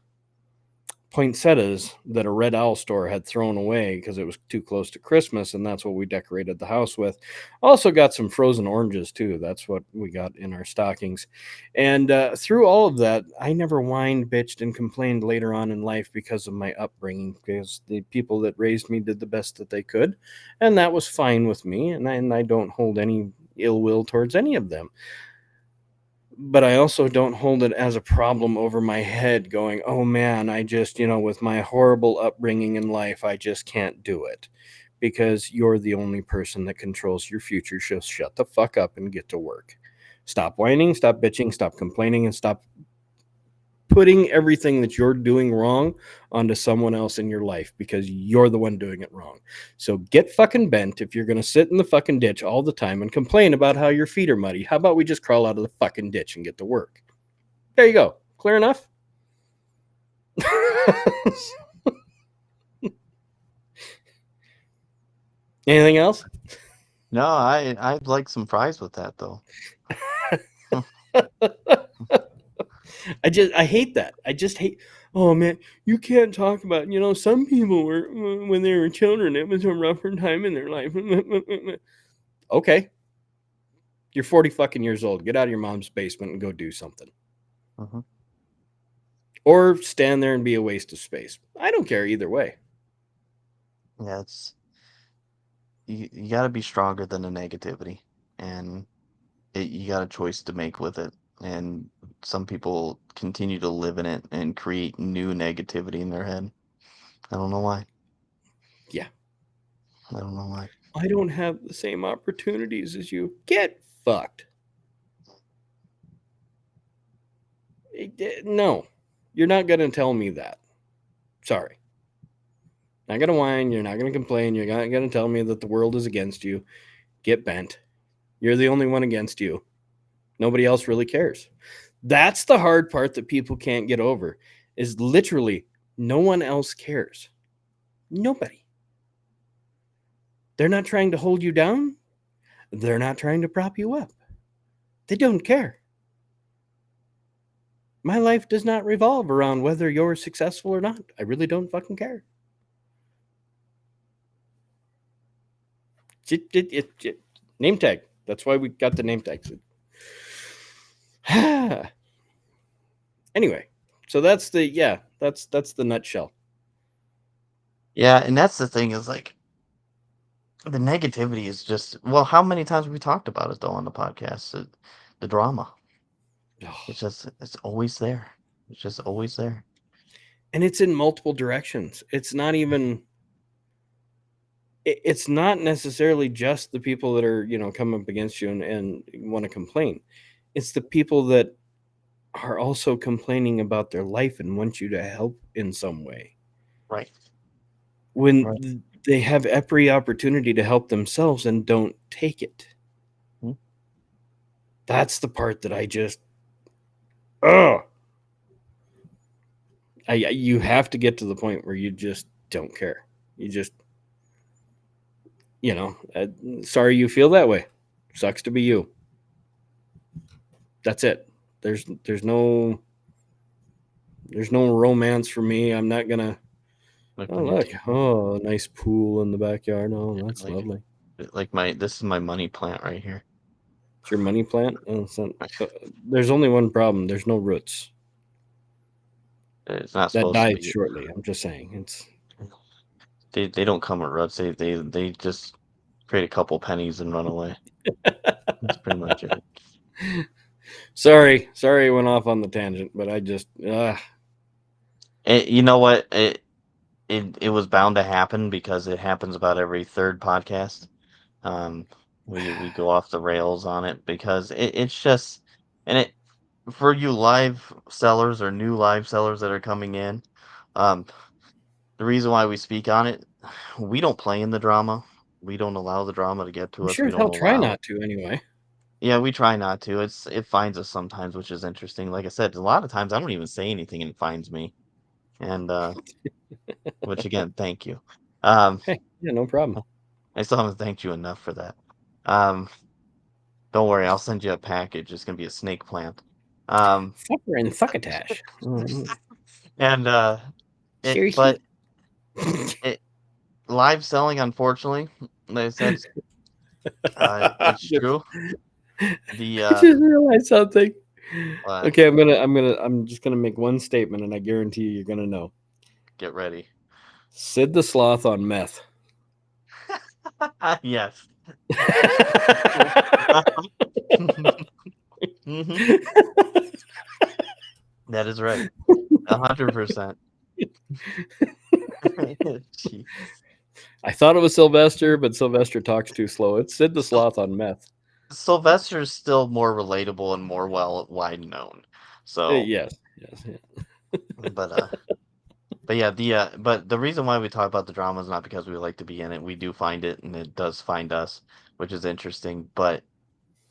poinsettias that a Red Owl store had thrown away because it was too close to Christmas, and that's what we decorated the house with. Also got some frozen oranges too. That's what we got in our stockings. And through all of that, I never whined, bitched, and complained later on in life because of my upbringing, because the people that raised me did the best that they could, and that was fine with me, and I don't hold any ill will towards any of them. But I also don't hold it as a problem over my head going, oh man, I just, with my horrible upbringing in life, I just can't do it. Because you're the only person that controls your future. Just shut the fuck up and get to work. Stop whining, stop bitching, stop complaining, and stop putting everything that you're doing wrong onto someone else in your life because you're the one doing it wrong. So get fucking bent if you're going to sit in the fucking ditch all the time and complain about how your feet are muddy. How about we just crawl out of the fucking ditch and get to work? There you go. Clear enough? Anything else? No, I'd like some fries with that though. I hate that. I just hate. Oh man, you can't talk about. Some people were when they were children. It was a rougher time in their life. Okay, you're 40 fucking years old. Get out of your mom's basement and go do something. Mhm. Or stand there and be a waste of space. I don't care either way. Yeah, you got to be stronger than the negativity, and you got a choice to make with it. And some people continue to live in it and create new negativity in their head. I don't know why. Yeah. I don't know why. I don't have the same opportunities as you. Get fucked. No. You're not going to tell me that. Sorry. Not going to whine. You're not going to complain. You're not going to tell me that the world is against you. Get bent. You're the only one against you. Nobody else really cares. That's the hard part that people can't get over is literally no one else cares. Nobody. They're not trying to hold you down. They're not trying to prop you up. They don't care. My life does not revolve around whether you're successful or not. I really don't fucking care. Name tag. That's why we got the name tags. Anyway, so that's the nutshell. Yeah, and that's the thing is like the negativity is just well, how many times have we talked about it though on the podcast? The drama. It's always there. It's just always there. And it's in multiple directions. It's not even it's not necessarily just the people that are, come up against you and want to complain. It's the people that are also complaining about their life and want you to help in some way. Right. When they have every opportunity to help themselves and don't take it. Hmm. That's the part that I just you have to get to the point where you just don't care. You just sorry you feel that way. Sucks to be you. That's it. There's no romance for me. I'm not gonna. Nice pool in the backyard. Oh, that's lovely. Like this is my money plant right here. It's your money plant. There's only one problem. There's no roots. It's not That supposed to dies be. shortly. I'm just saying. It's they don't come with roots. They just create a couple pennies and run away. That's pretty much it. Sorry, I went off on the tangent, but I just you know what? It was bound to happen because it happens about every third podcast. We go off the rails on it because it's just and it for you live sellers or new live sellers that are coming in. The reason why we speak on it, we don't play in the drama. We don't allow the drama to get I'm to us. sure We as don't hell try allow. not to anyway. Yeah, we try not to. It finds us sometimes, which is interesting. Like I said, a lot of times I don't even say anything and it finds me. And which again, thank you. Um, Hey, yeah, no problem. I still haven't thanked you enough for that. Um, don't worry, I'll send you a package. It's gonna be a snake plant. Fucker and succotash. And Seriously? it live selling, unfortunately, like I said, it's true. The I just realized something. uh, Okay, I'm just gonna make one statement, and I guarantee you're gonna know. get ready. Sid the Sloth on meth. Yes. Mhm. That is right. 100%. Jeez. I thought it was Sylvester, but Sylvester talks too slow. It's Sid the Sloth on meth. Sylvester's still more relatable and more wide known. So, Yes. but yeah, but the reason why we talk about the drama is not because we like to be in it. We do find it, and it does find us, which is interesting. But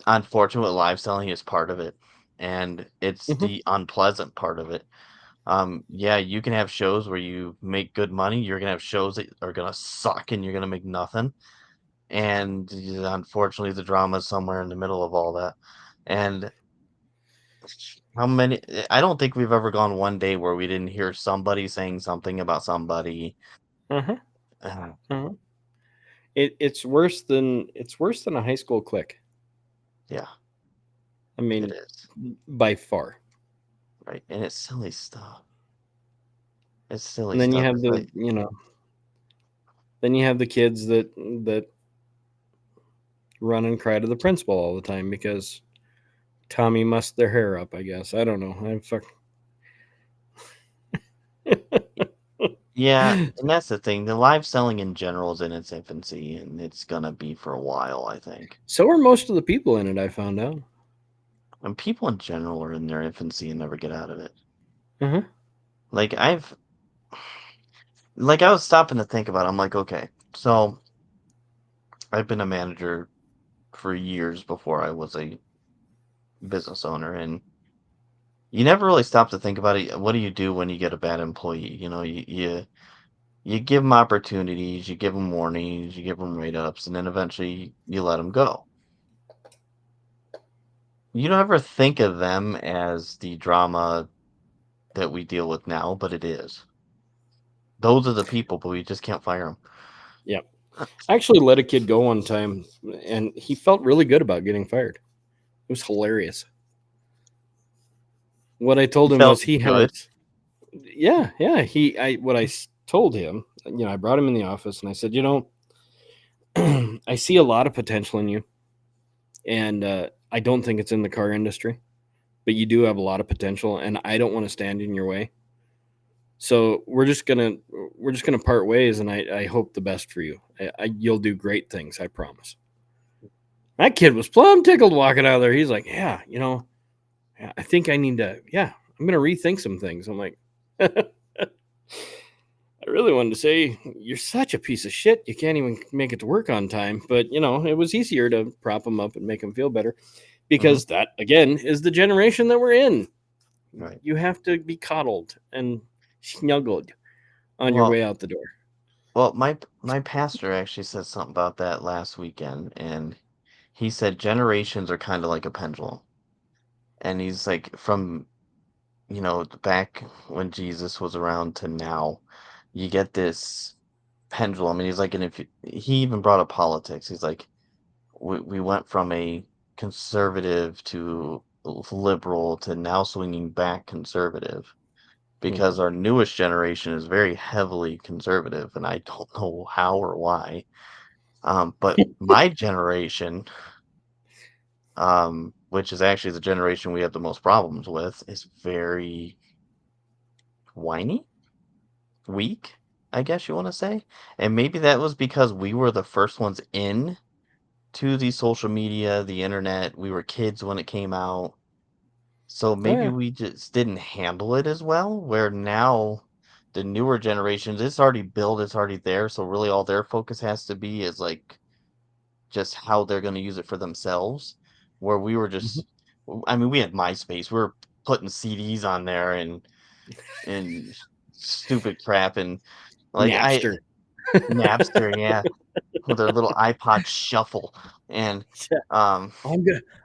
unfortunately, live selling is part of it, and it's Mhm. the unpleasant part of it. Yeah, you can have shows where you make good money. You're gonna have shows that are gonna suck, and you're gonna make nothing. And unfortunately, the drama is somewhere in the middle of all that. And how many? I don't think we've ever gone one day where we didn't hear somebody saying something about somebody. Uh-huh. Uh, Uh-huh. It's worse than a high school clique. yeah, I it mean, is. by far. Right, and it's silly stuff. It's silly And then you stuff. have It's like, then you have the kids that run and cry to the principal all the time because Tommy mussed their hair up. I guess I don't know. yeah, and that's the thing. The live selling in general is in its infancy, and it's gonna be for a while, I think. So are most of the people in it. I found out. And people in general are in their infancy and never get out of it. Uh-huh. Like I was stopping to think about it. I'm like, okay, so I've been a manager for years before I was a business owner, and you never really stop to think about it. What do you do when you get a bad employee? You give them opportunities, you give them warnings, you give them write ups, and then eventually you let them go. You don't ever think of them as the drama that we deal with now, but it is. Those are the people, but we just can't fire Yeah. I actually let a kid go one time, and he felt really good about getting fired. It was hilarious. What I told them. him Felt was he good. has, yeah. Told him, I brought him in the office and I said, I see a lot of potential in you, and I don't think it's in the car industry, but you do have a lot of potential, and I don't want to stand in your way. So we're just gonna part ways, and I hope the best for you. You'll do great things, I promise. That kid was plumb tickled walking out of there. He's like, yeah, I think I need to. Yeah, I'm gonna rethink some things. I'm like, I really wanted to say you're such a piece of shit. You can't even make it to work on time. But it was easier to prop him up and make him feel better Hmm. because that again is the generation that we're in. Right. You have to be coddled and snuggled on your Well, way out the door. my pastor actually said something about that last weekend, and he said generations are kind of like a pendulum, and he's like from back when Jesus was around to now, you get this pendulum, and he's like, and if he even brought up politics, he's like, we went from a conservative to liberal to now swinging back conservative Mhm. because our newest generation is very heavily conservative, and I don't know how or why. But my generation, which is actually the generation we have the most problems with, is very whiny, weak, I guess you want to say. And maybe that was because we were the first ones in to the social media, the internet. We were kids when it came out. So Oh maybe yeah, we just didn't handle it as well, where now the newer generations, it's already built, it's already there. So really all their focus has to be is like just how they're going to use it for themselves. Where we were Mhm. I mean, we had MySpace, we were putting CDs on there and stupid crap. And like Napster. Napster, yeah, with their little iPod shuffle. And, Yeah. um,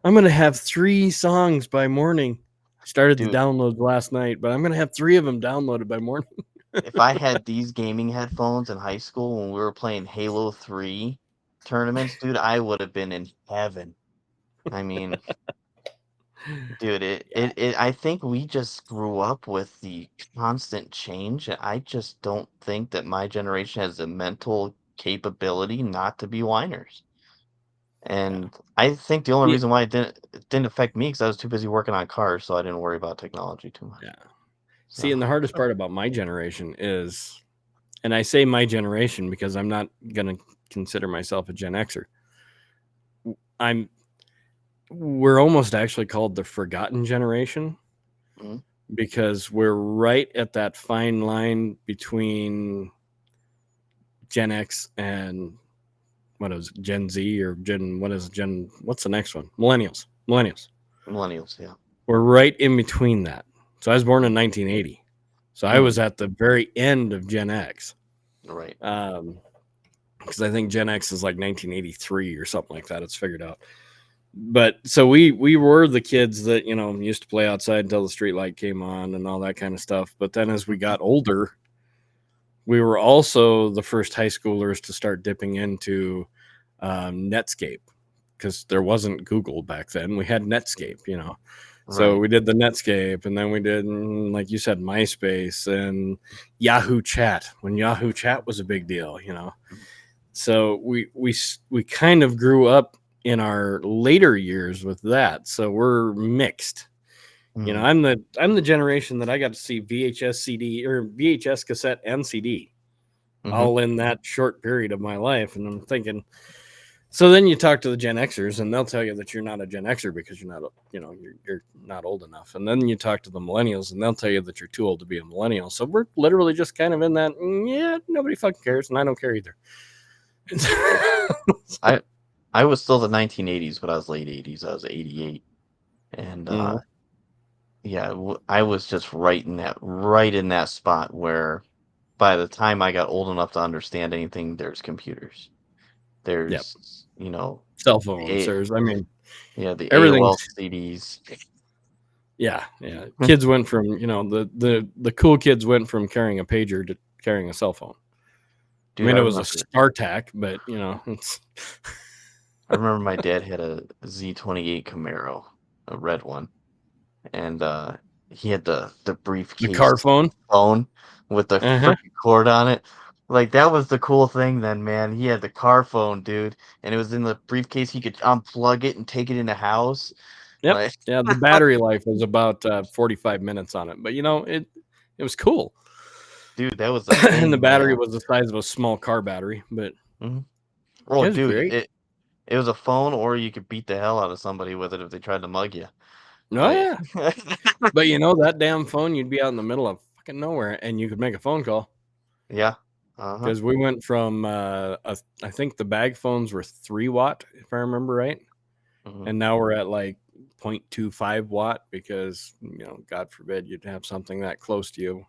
I'm gonna have 3 songs by morning. I started the dude, downloads last night, but I'm gonna have 3 of them downloaded by morning. if I had these gaming headphones in high school when we were playing Halo 3 tournaments, dude, I would have been in heaven. I mean, dude, I think we just grew up with the constant change. I just don't think that my generation has the mental capability not to be whiners. Yeah. And I think the only Yeah. reason why it didn't affect me because I was too busy working on cars, so I didn't worry about technology too much. Yeah. See, So, and the hardest part about my generation is, and I say my generation because I'm not gonna consider myself a Gen Xer. I'm we're almost actually called the forgotten generation mhm, because we're right at that fine line between Gen X and what is it, Gen Z or Gen what is Gen what's the next one? Millennials. millennials, yeah. We're right in between that. So I was born Mm, in 1980. So I mm, was at the very end of Gen X. right. Because I think Gen X is like 1983 or something like that. It's figured out. But so we were the kids that used to play outside until the street light came on and all that kind of stuff. But then as we Mhm, got older, we were also the first high schoolers to start dipping into Netscape because there wasn't Google back then. We had Netscape. So right. we did the Netscape, and then we did, like you said, MySpace and Yahoo Chat when Yahoo Chat was a big deal. Mhm, So we kind of grew up in our later years with that. So we're mixed. mhm, I'm the generation that I got to see VHS CD or VHS cassette and CD mhm. all in that short period of my life, and I'm thinking So then you talk to the Gen Xers, and they'll tell you that you're not a Gen Xer because you're not, you're not old enough. And then you talk to the Millennials, and they'll tell you that you're too old to be a Millennial. So we're literally just kind of in that. Yeah, nobody fucking cares, and I don't care either. I was still the 1980s, but I was late 80s. I was 88, and yeah, I was just right in that spot where by the time I got old enough to understand anything, there's computers. Yep. There's, Cell phones. A, I mean, the everything's. AOL CDs. Yeah. Kids went from the cool kids went from carrying a pager to carrying a cell phone. Dude, I mean, I it was a remember. StarTAC, but it's. I remember my dad had a Z28 Camaro, a red one, and he had the The briefcase car phone. phone with the Uh-huh. freaking cord on it. Like that was the cool thing then, man. He had the car phone, dude, and it was in the briefcase. He could unplug it and take it in the house. Yep. Like, Yeah, the battery life was about 45 minutes on it, but it was cool. dude, that was the And the thing, battery man. was the size of a small car battery, but Mhm. it Oh, was dude, great. it was a phone, or you could beat the hell out of somebody with it if they tried to mug you. Oh Like, yeah. But that damn phone, you'd be out in the middle of fucking nowhere and you could make a phone call. yeah, uh-huh. Because we went from I think the bag phones were 3 watt, if I remember right. Mhm. And now we're at like 0.25 watt because God forbid you'd have something that close to you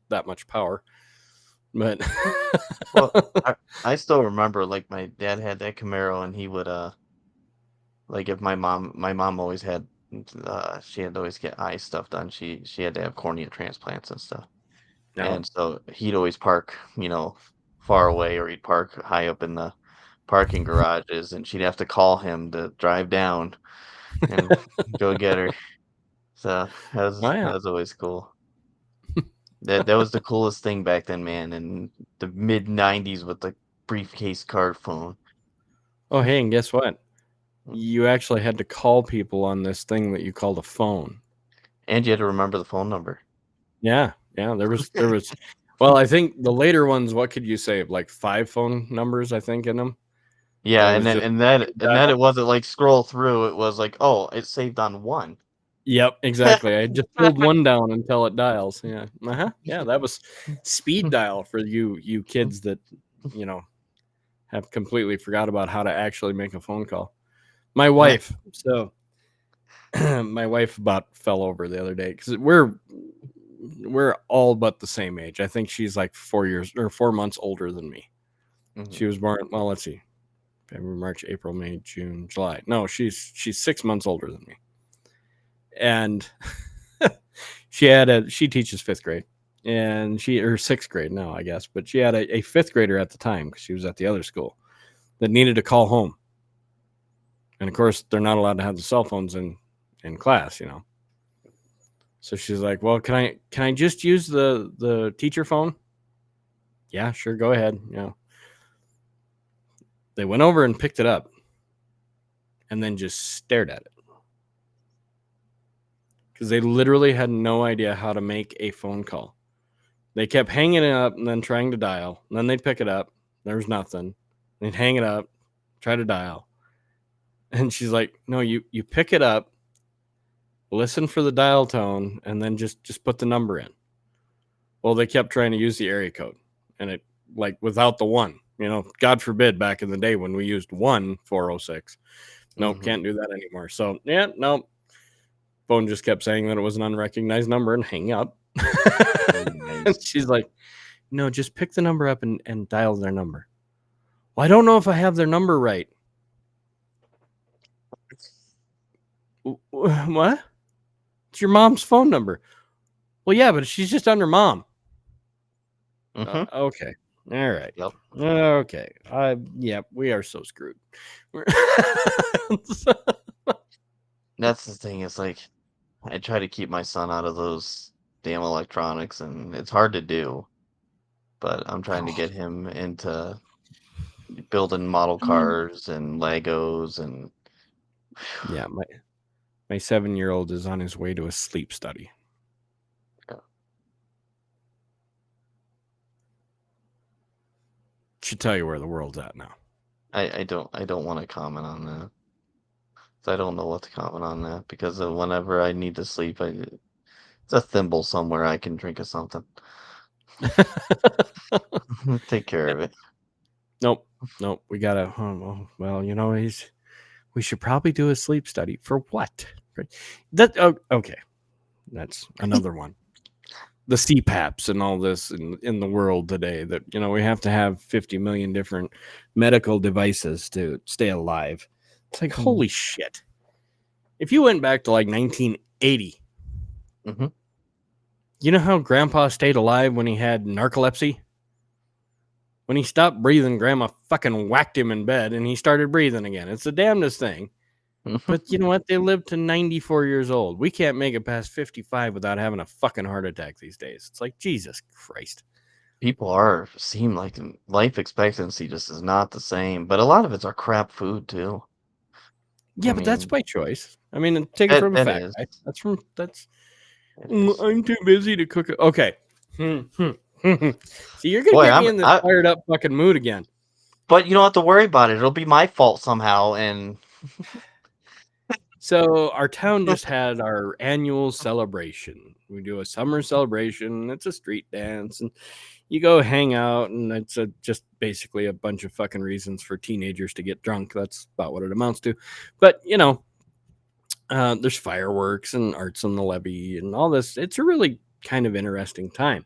that much power. But Well, I still remember, like, my dad had that Camaro, and he would like, if my mom always had she had to always get eye stuff done. She had to have cornea transplants and stuff. no. And so he'd always park, far away, or he'd park high up in the parking garages, and she'd have to call him to drive down and go get her. So Oh that yeah. was always cool. That was the coolest thing back then, man, in the mid '90s with the briefcase card phone. Oh hey, and guess what? Mm. You actually had to call people on this thing that you called a phone. And you had to remember the phone number. Yeah, there was. Well, I think the later ones. What could you say? Like 5 phone numbers, I think, in them, and Yeah, it and was then just and that speed and that dial. it wasn't like scroll through, it was like, "Oh, it saved on 1." Yep, exactly. I just hold one down until it dials. Yeah, yeah. That was speed dial for you kids that you know have completely forgot about how to actually make a phone call. My Yeah. wife. So my wife about fell over the other day because we're all but the same age. I think she's like 4 years or 4 months older than me. Mhm. She was born. Well, let's see, February, March, April, May, June, July. No, she's 6 months older than me, and she teaches 5th grade, and or 6th grade now, I guess, but she had a 5th grader at the time because she was at the other school that needed to call home, and of course they're not allowed to have the cell phones in class. So she's like, "Well, can I just use the teacher phone?" Yeah, sure, go ahead. They went over and picked it up, and then just stared at it because they literally had no idea how to make a phone call. They kept hanging it up and then trying to dial. And then they'd pick it up. There was nothing. They'd hang it up, try to dial. And she's like, "No, you pick it up, listen for the dial tone, and then just put the number in." Well, they kept trying to use the area code, and it like without the one. God forbid back in the day when we used 1-406. Nope, Mhm. can't do that anymore. So yeah, no. Phone just kept saying that it was an unrecognized number and hang up. And Nice. she's like, "No, just pick the number up and dial their number." Well, I don't know if I have their number right. What? It's your mom's phone number. Well, yeah, but she's just under mom. Mhm. Okay. All right. Yep. Okay. Yeah, we are so screwed. That's the thing, it's like, I try to keep my son out of those damn electronics, and it's hard to do, but I'm trying to get him into building model cars and Legos and Yeah, my 7-year-old is on his way to a sleep study. yeah. Should tell you where the world's at now. I don't want to comment on that. So I don't know what to comment on that because whenever I need to sleep, it's a thimble somewhere I can drink of something. Take care of it. Nope. We gotta. Well, we should probably do a sleep study for what? Okay. That's another one. The CPAPs and all this in the world today that, we have to have 50 million different medical devices to stay alive. It's like, holy shit. If you went back to like 1980, you know how grandpa stayed alive when he had narcolepsy? When he stopped breathing, grandma fucking whacked him in bed and he started breathing again. It's the damnedest thing. But you know what? They lived to 94 years old. We can't make it past 55 without having a fucking heart attack these days. It's like, Jesus Christ. People seem like life expectancy just is not the same, but a lot of it's our crap food too. Yeah, but that's by choice. I mean, take it from a fact. Right? I'm too busy to cook it. Okay. See, you're going to get me in this fired up fucking mood again. But you don't have to worry about it. It'll be my fault somehow. And so our town just had our annual celebration. We do a summer celebration. It's a street dance, and you go hang out, and it's just basically a bunch of fucking reasons for teenagers to get drunk. That's about what it amounts to. But, there's fireworks and arts on the levee and all this. It's a really kind of interesting time.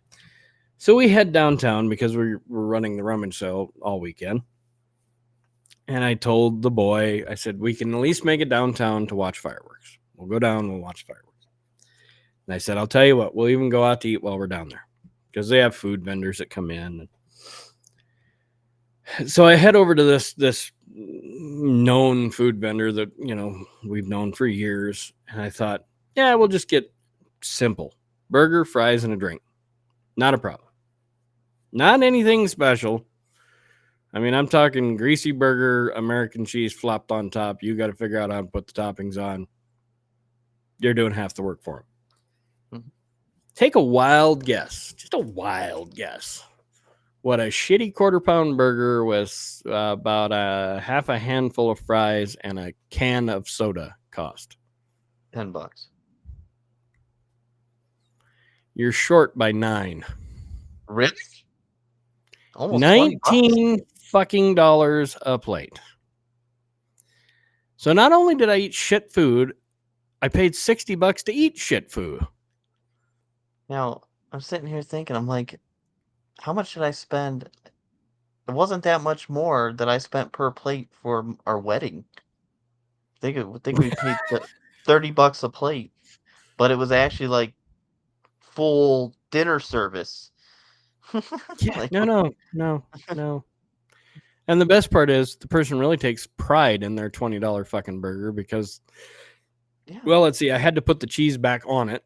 So we head downtown because we're running the rummage sale all weekend. And I told the boy, I said, we can at least make it downtown to watch fireworks. We'll go down, we'll watch fireworks. And I said, I'll tell you what, we'll even go out to eat while we're down there because they have food vendors that come in. So I head over to this known food vendor that, we've known for years. And I thought, yeah, we'll just get simple burger, fries, and a drink. Not a problem. Not anything special. I mean, I'm talking greasy burger, American cheese flopped on top. You got to figure out how to put the toppings on. You're doing half the work for them. Take a wild guess, just a wild guess, what a shitty quarter-pound burger with about a half a handful of fries and a can of soda cost. $10. You're short by $9. Really? Almost $19 fucking dollars a plate. So not only did I eat shit food, I paid $60 to eat shit food. Now, I'm sitting here thinking, I'm like, how much did I spend? It wasn't that much more that I spent per plate for our wedding. I think we paid $30 a plate, but it was actually like full dinner service. Yeah, like, no. And the best part is the person really takes pride in their $20 fucking burger because, well, let's see, I had to put the cheese back on it.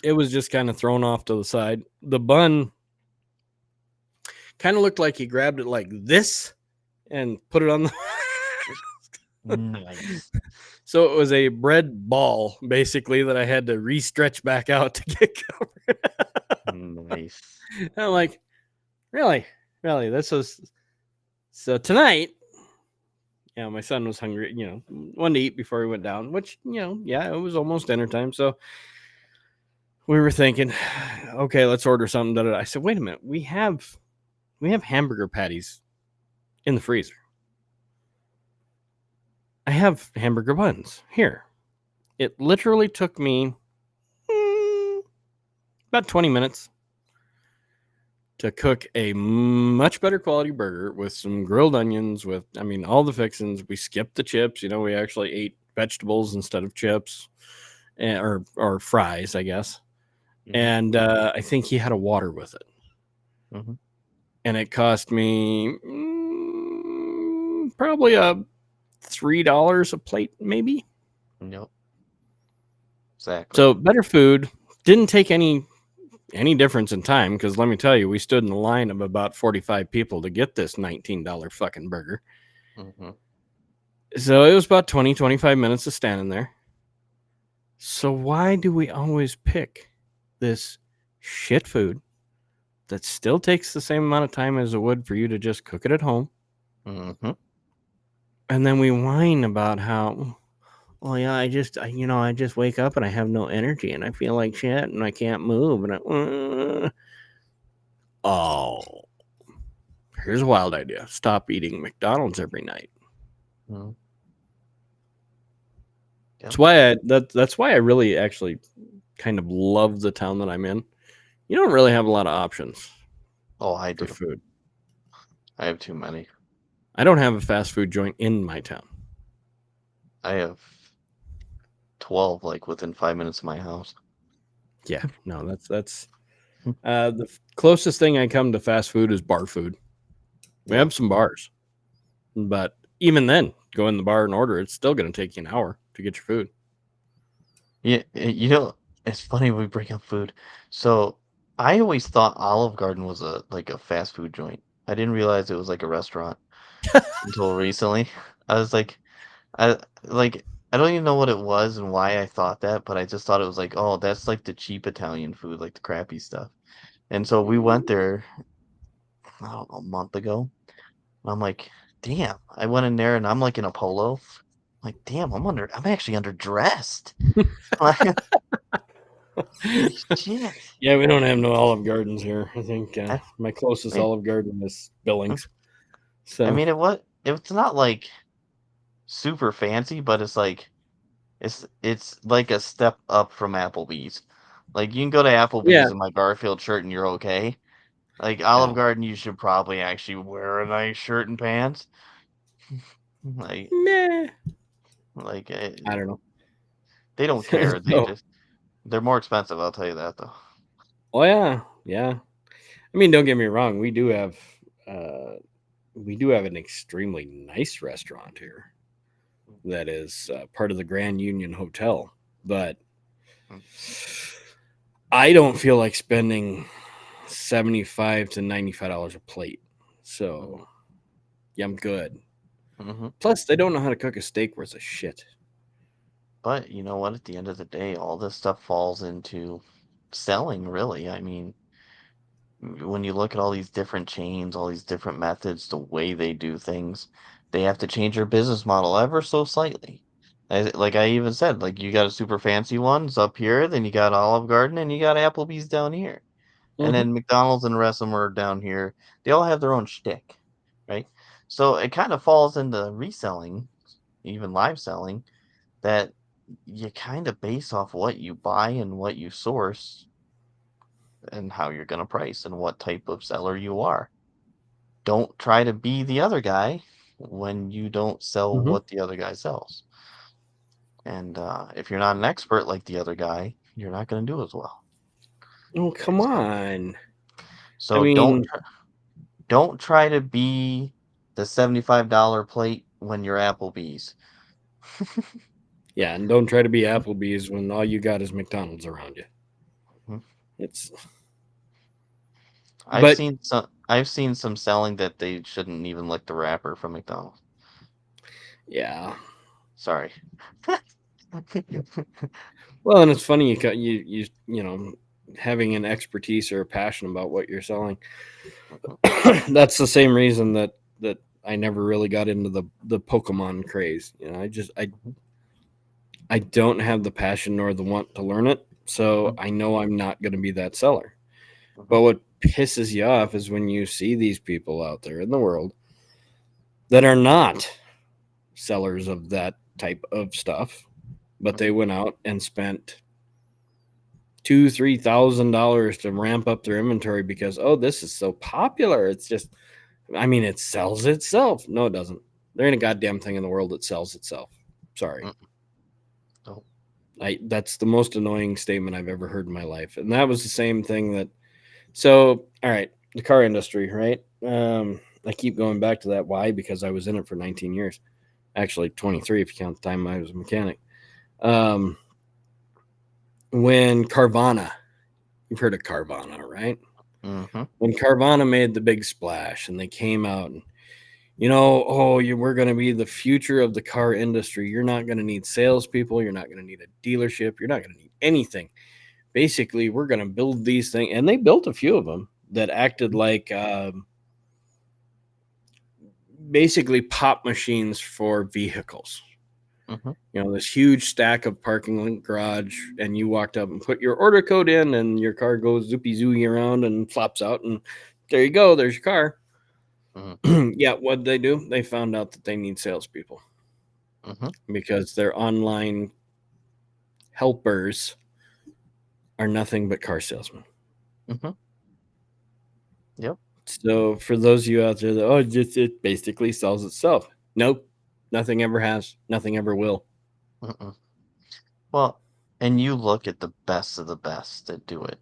It was just kind of thrown off to the side. The bun kind of looked like he grabbed it like this and put it on the... Nice. So it was a bread ball, basically, that I had to re-stretch back out to get covered. Nice. I'm like, really? This was... So tonight, my son was hungry, wanted to eat before he went down, which, it was almost dinner time. So we were thinking, okay, let's order something. I said, wait a minute, we have hamburger patties in the freezer. I have hamburger buns here. It literally took me about 20 minutes to cook a much better quality burger with some grilled onions, with, all the fixings. We skipped the chips. We actually ate vegetables instead of chips or fries, I guess. Mm-hmm. And I think he had a water with it. Mm-hmm. And it cost me probably $3 a plate, maybe. Nope. Exactly. So better food. Didn't take any difference in time, because let me tell you, we stood in a line of about 45 people to get this $19 fucking burger. Mm-hmm. So it was about 25 minutes of standing there. So why do we always pick this shit food that still takes the same amount of time as it would for you to just cook it at home, Mm-hmm. And then we whine about how, oh yeah, I just wake up and I have no energy and I feel like shit and I can't move oh, here's a wild idea. Stop eating McDonald's every night. Mm-hmm. Yep. That's why I really actually kind of love the town that I'm in. You don't really have a lot of options Oh, I for do. food. I have too many. I don't have a fast food joint in my town. I have 12 like within 5 minutes of my house. Yeah, no, that's the closest thing I come to fast food is bar food. We Yeah. have some bars, but even then, go in the bar and order. It's still going to take you an hour to get your food. Yeah, it's funny we bring up food. So I always thought Olive Garden was a fast food joint. I didn't realize it was like a restaurant until recently. I was I like I don't even know what it was and why I thought that, but I just thought it was like, oh, that's like the cheap Italian food, like the crappy stuff. And so we went there, I don't know, a month ago. And I'm like, damn. I went in there and I'm like in a polo. Like, damn, I'm actually underdressed. Holy shit. Yeah, we don't have no Olive Gardens here. I think I my closest mean, Olive Garden is Billings. I So mean, it's not like super fancy, but it's like a step up from Applebee's. Like you can go to yeah, Applebee's in my Garfield shirt and you're okay. Like yeah, Olive Garden, you should probably actually wear a nice shirt and pants. Like meh. like I don't know. they don't care. So, They're more expensive. I'll tell you that though. oh yeah, yeah. I mean, don't get me wrong. Uh, we do have an extremely nice restaurant here that is part of the Grand Union Hotel, but I don't feel like spending $75 to $95 a plate. So yeah, I'm good. Mm-hmm. Plus, they don't know how to cook a steak worth a shit. But you know what? At the end of the day, all this stuff falls into selling. Really, I mean, when you look at all these different chains, all these different methods, the way they do things, they have to change their business model ever so slightly. Like I even said, like you got a super fancy ones up here, then you got Olive Garden, and you got Applebee's down here, and Mm-hmm. then McDonald's and the rest of them are down here. They all have their own shtick, right? So it kind of falls into reselling, even live selling, that you kind of base off what you buy and what you source and how you're going to price and what type of seller you are. Don't try to be the other guy when you don't sell Mm-hmm. what the other guy sells. And if you're not an expert like the other guy, you're not going to do as well. Oh, come So, on. I so mean, don't try to be the $75 plate when you're Applebee's. yeah, and don't try to be Applebee's when all you got is McDonald's around you. Mhm. It's, I've but seen some selling that they shouldn't even lick the wrapper from McDonald's. yeah. Sorry. Well, and it's funny you having an expertise or a passion about what you're selling. Mhm, That's the same reason that I never really got into the Pokemon craze. mhm, I don't have the passion nor the want to learn it, so mhm, I know I'm not going to be that seller. mhm, But what pisses you off is when you see these people out there in the world that are not sellers of that type of stuff, but they mhm, went out and spent $2,000-3,000 to ramp up their inventory because this is so popular. It's just, I mean, it sells itself. No, it doesn't. There ain't a goddamn thing in the world that sells itself. Sorry. mhm. No. That's the most annoying statement I've ever heard in my life. And that was the same thing that, so all right, the car industry, right? I keep going back to that. Why? Because I was in it for 19 years. Actually 23 if you count the time I was a mechanic. Um, when Carvana, you've heard of Carvana, right? Mhm, When Carvana made the big splash and they came out and we're going to be the future of the car industry. You're not going to need salespeople. You're not going to need a dealership. You're not going to need anything. Basically, we're going to build these things. And they built a few of them that acted mhm, like basically pop machines for vehicles. Mhm. This huge stack of parking garage, and you walked up and put your order code in, and your car goes zoopy zooey around and flops out, and there you go. There's your car. Mhm. Yeah, what they do? They found out that they need salespeople Mhm. because their online helpers are nothing but car salesmen. Mhm. Yep. So for those of you out there that it basically sells itself. Nope, nothing ever has, nothing ever will. Mm-mm. Well, and you look at the best of the best that do it.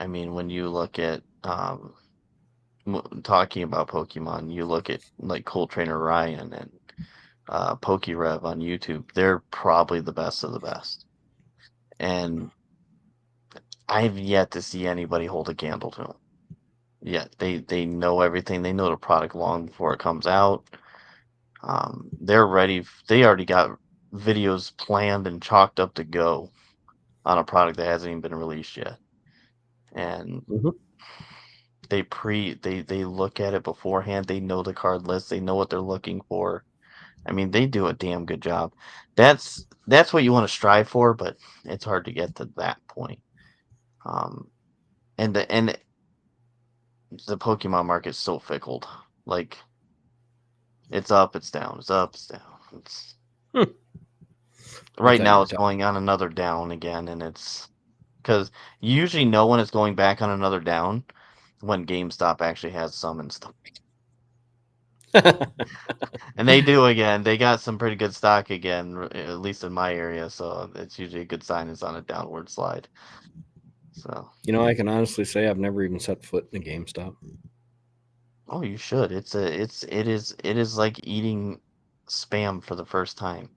I mean, when you look at talking about Pokemon, you look at like Cool Trainer Ryan and PokeRev on YouTube. They're probably the best of the best, and I've yet to see anybody hold a candle to them. Yeah, they know everything. They know the product long before it comes out. They're ready. They already got videos planned and chalked up to go on a product that hasn't even been released yet, and Mhm. they look at it beforehand. They know the card list. They know what they're looking for. I mean, they do a damn good job. That's what you want to strive for, but it's hard to get to that point. Um, and the Pokemon market's so fickle. Like it's up, it's down, it's up, it's down. It's Hmm. I right thought you now were it's talking. going on another down again, and it's because you usually know when it's going back on another down when GameStop actually has some in stock. And they do again. They got some pretty good stock again, at least in my area. So it's usually a good sign it's on a downward slide. So, I can honestly say I've never even set foot in a GameStop. oh, you should. It is like eating spam for the first time.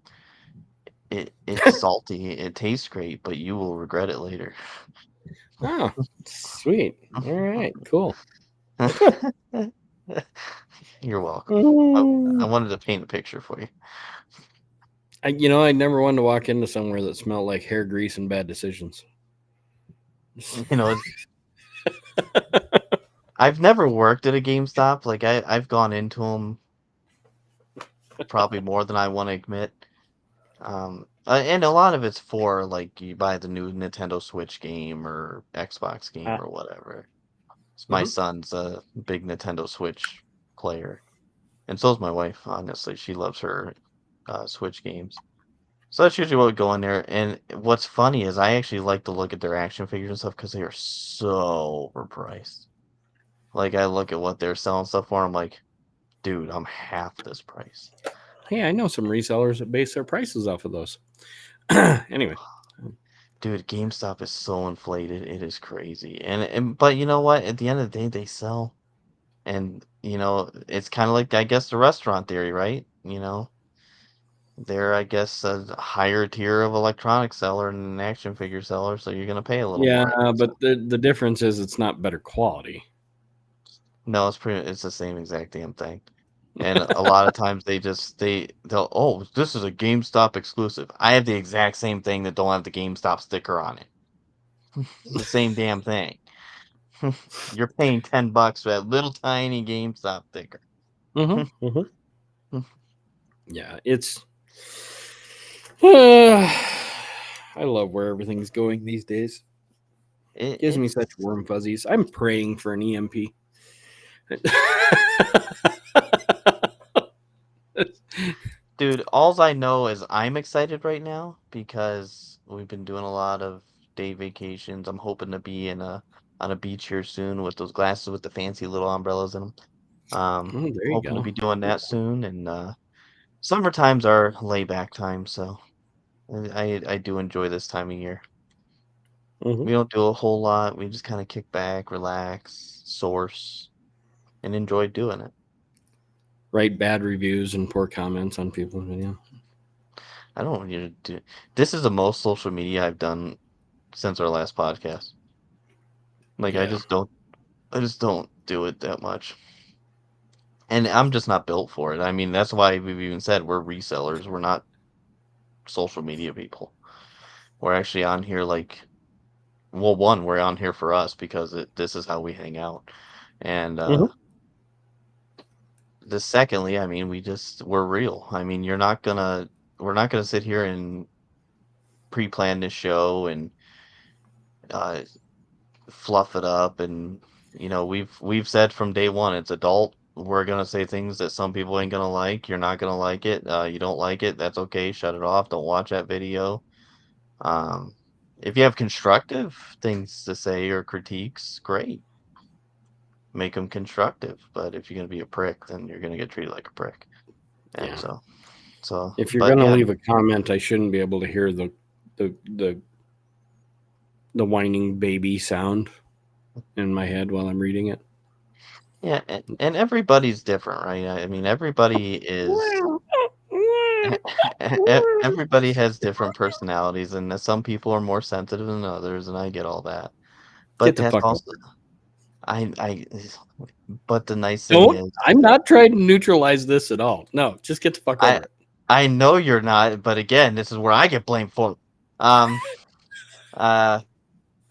It's salty. It tastes great, but you will regret it later. Oh, sweet. All right, cool. You're welcome. I Mm. wanted to paint a picture for you. I never wanted to walk into somewhere that smelled like hair grease and bad decisions. You know, I've never worked at a GameStop. Like I've gone into them probably more than I want to admit. And a lot of it's for like you buy the new Nintendo Switch game or Xbox game Ah, or whatever. My mhm. son's a big Nintendo Switch player, and so is my wife. Honestly, she loves her Switch games. So that's usually what we go in there. And what's funny is I actually like to look at their action figures and stuff because they are so overpriced. Like I look at what they're selling stuff for, I'm like, dude, I'm half this price. Hey, I know some resellers that base their prices off of those. Anyway. Dude, GameStop is so inflated. It is crazy. And but you know what? At the end of the day, they sell. And it's kind of like I guess the restaurant theory, right? They're I guess a higher tier of electronic seller and an action figure seller, so you're gonna pay a little Yeah, more, I guess. but the difference is it's not better quality. No, it's the same exact damn thing. And a lot of times they'll oh, this is a GameStop exclusive. I have the exact same thing that don't have the GameStop sticker on it. It's the same damn thing. You're paying $10 for that little tiny GameStop sticker. Hmm. Hmm. Yeah, it's. I love where everything's going these days. Gives me such It's warm fuzzies. I'm praying for an EMP. dude, alls I know is I'm excited right now because we've been doing a lot of day vacations. I'm hoping to be in a on a beach here soon with those glasses with the fancy little umbrellas in them. Oh, there you Hoping to go. be doing that soon, and summer times are layback time, so I do enjoy this time of year. Hmm. We don't do a whole lot. We just kind of kick back, relax, source, and enjoy doing it. Write bad reviews and poor comments on people's video. I don't want you to do. This is the most social media I've done since our last podcast. Like Yeah. I just don't do it that much. And I'm just not built for it. I mean, that's why we've even said we're resellers. We're not social media people. We're actually on here like, well, one, we're on here for us because this is how we hang out. And Hmm. secondly, I mean, we're real. I mean, we're not gonna sit here and pre-plan this show and uh, fluff it up. And we've said from day one, it's adult. We're gonna say things that some people ain't gonna like. You're not gonna like it. You don't like it, that's okay. Shut it off. Don't watch that video. Um, if you have constructive things to say or critiques, great. Make them constructive. But if you're gonna be a prick, then you're gonna get treated like a prick. And Yeah. If you're but gonna yeah, leave a comment, I shouldn't be able to hear the the the whining baby sound in my head while I'm reading it. yeah, and everybody's different, right? I mean, everybody has different personalities, and some people are more sensitive than others, and I get all that. Get But the that's fuck also over it. I but the nice thing Don't. is, I'm not trying to neutralize this at all. No, just get the fuck I over it. I know you're not, but again, this is where I get blamed for. Um, uh,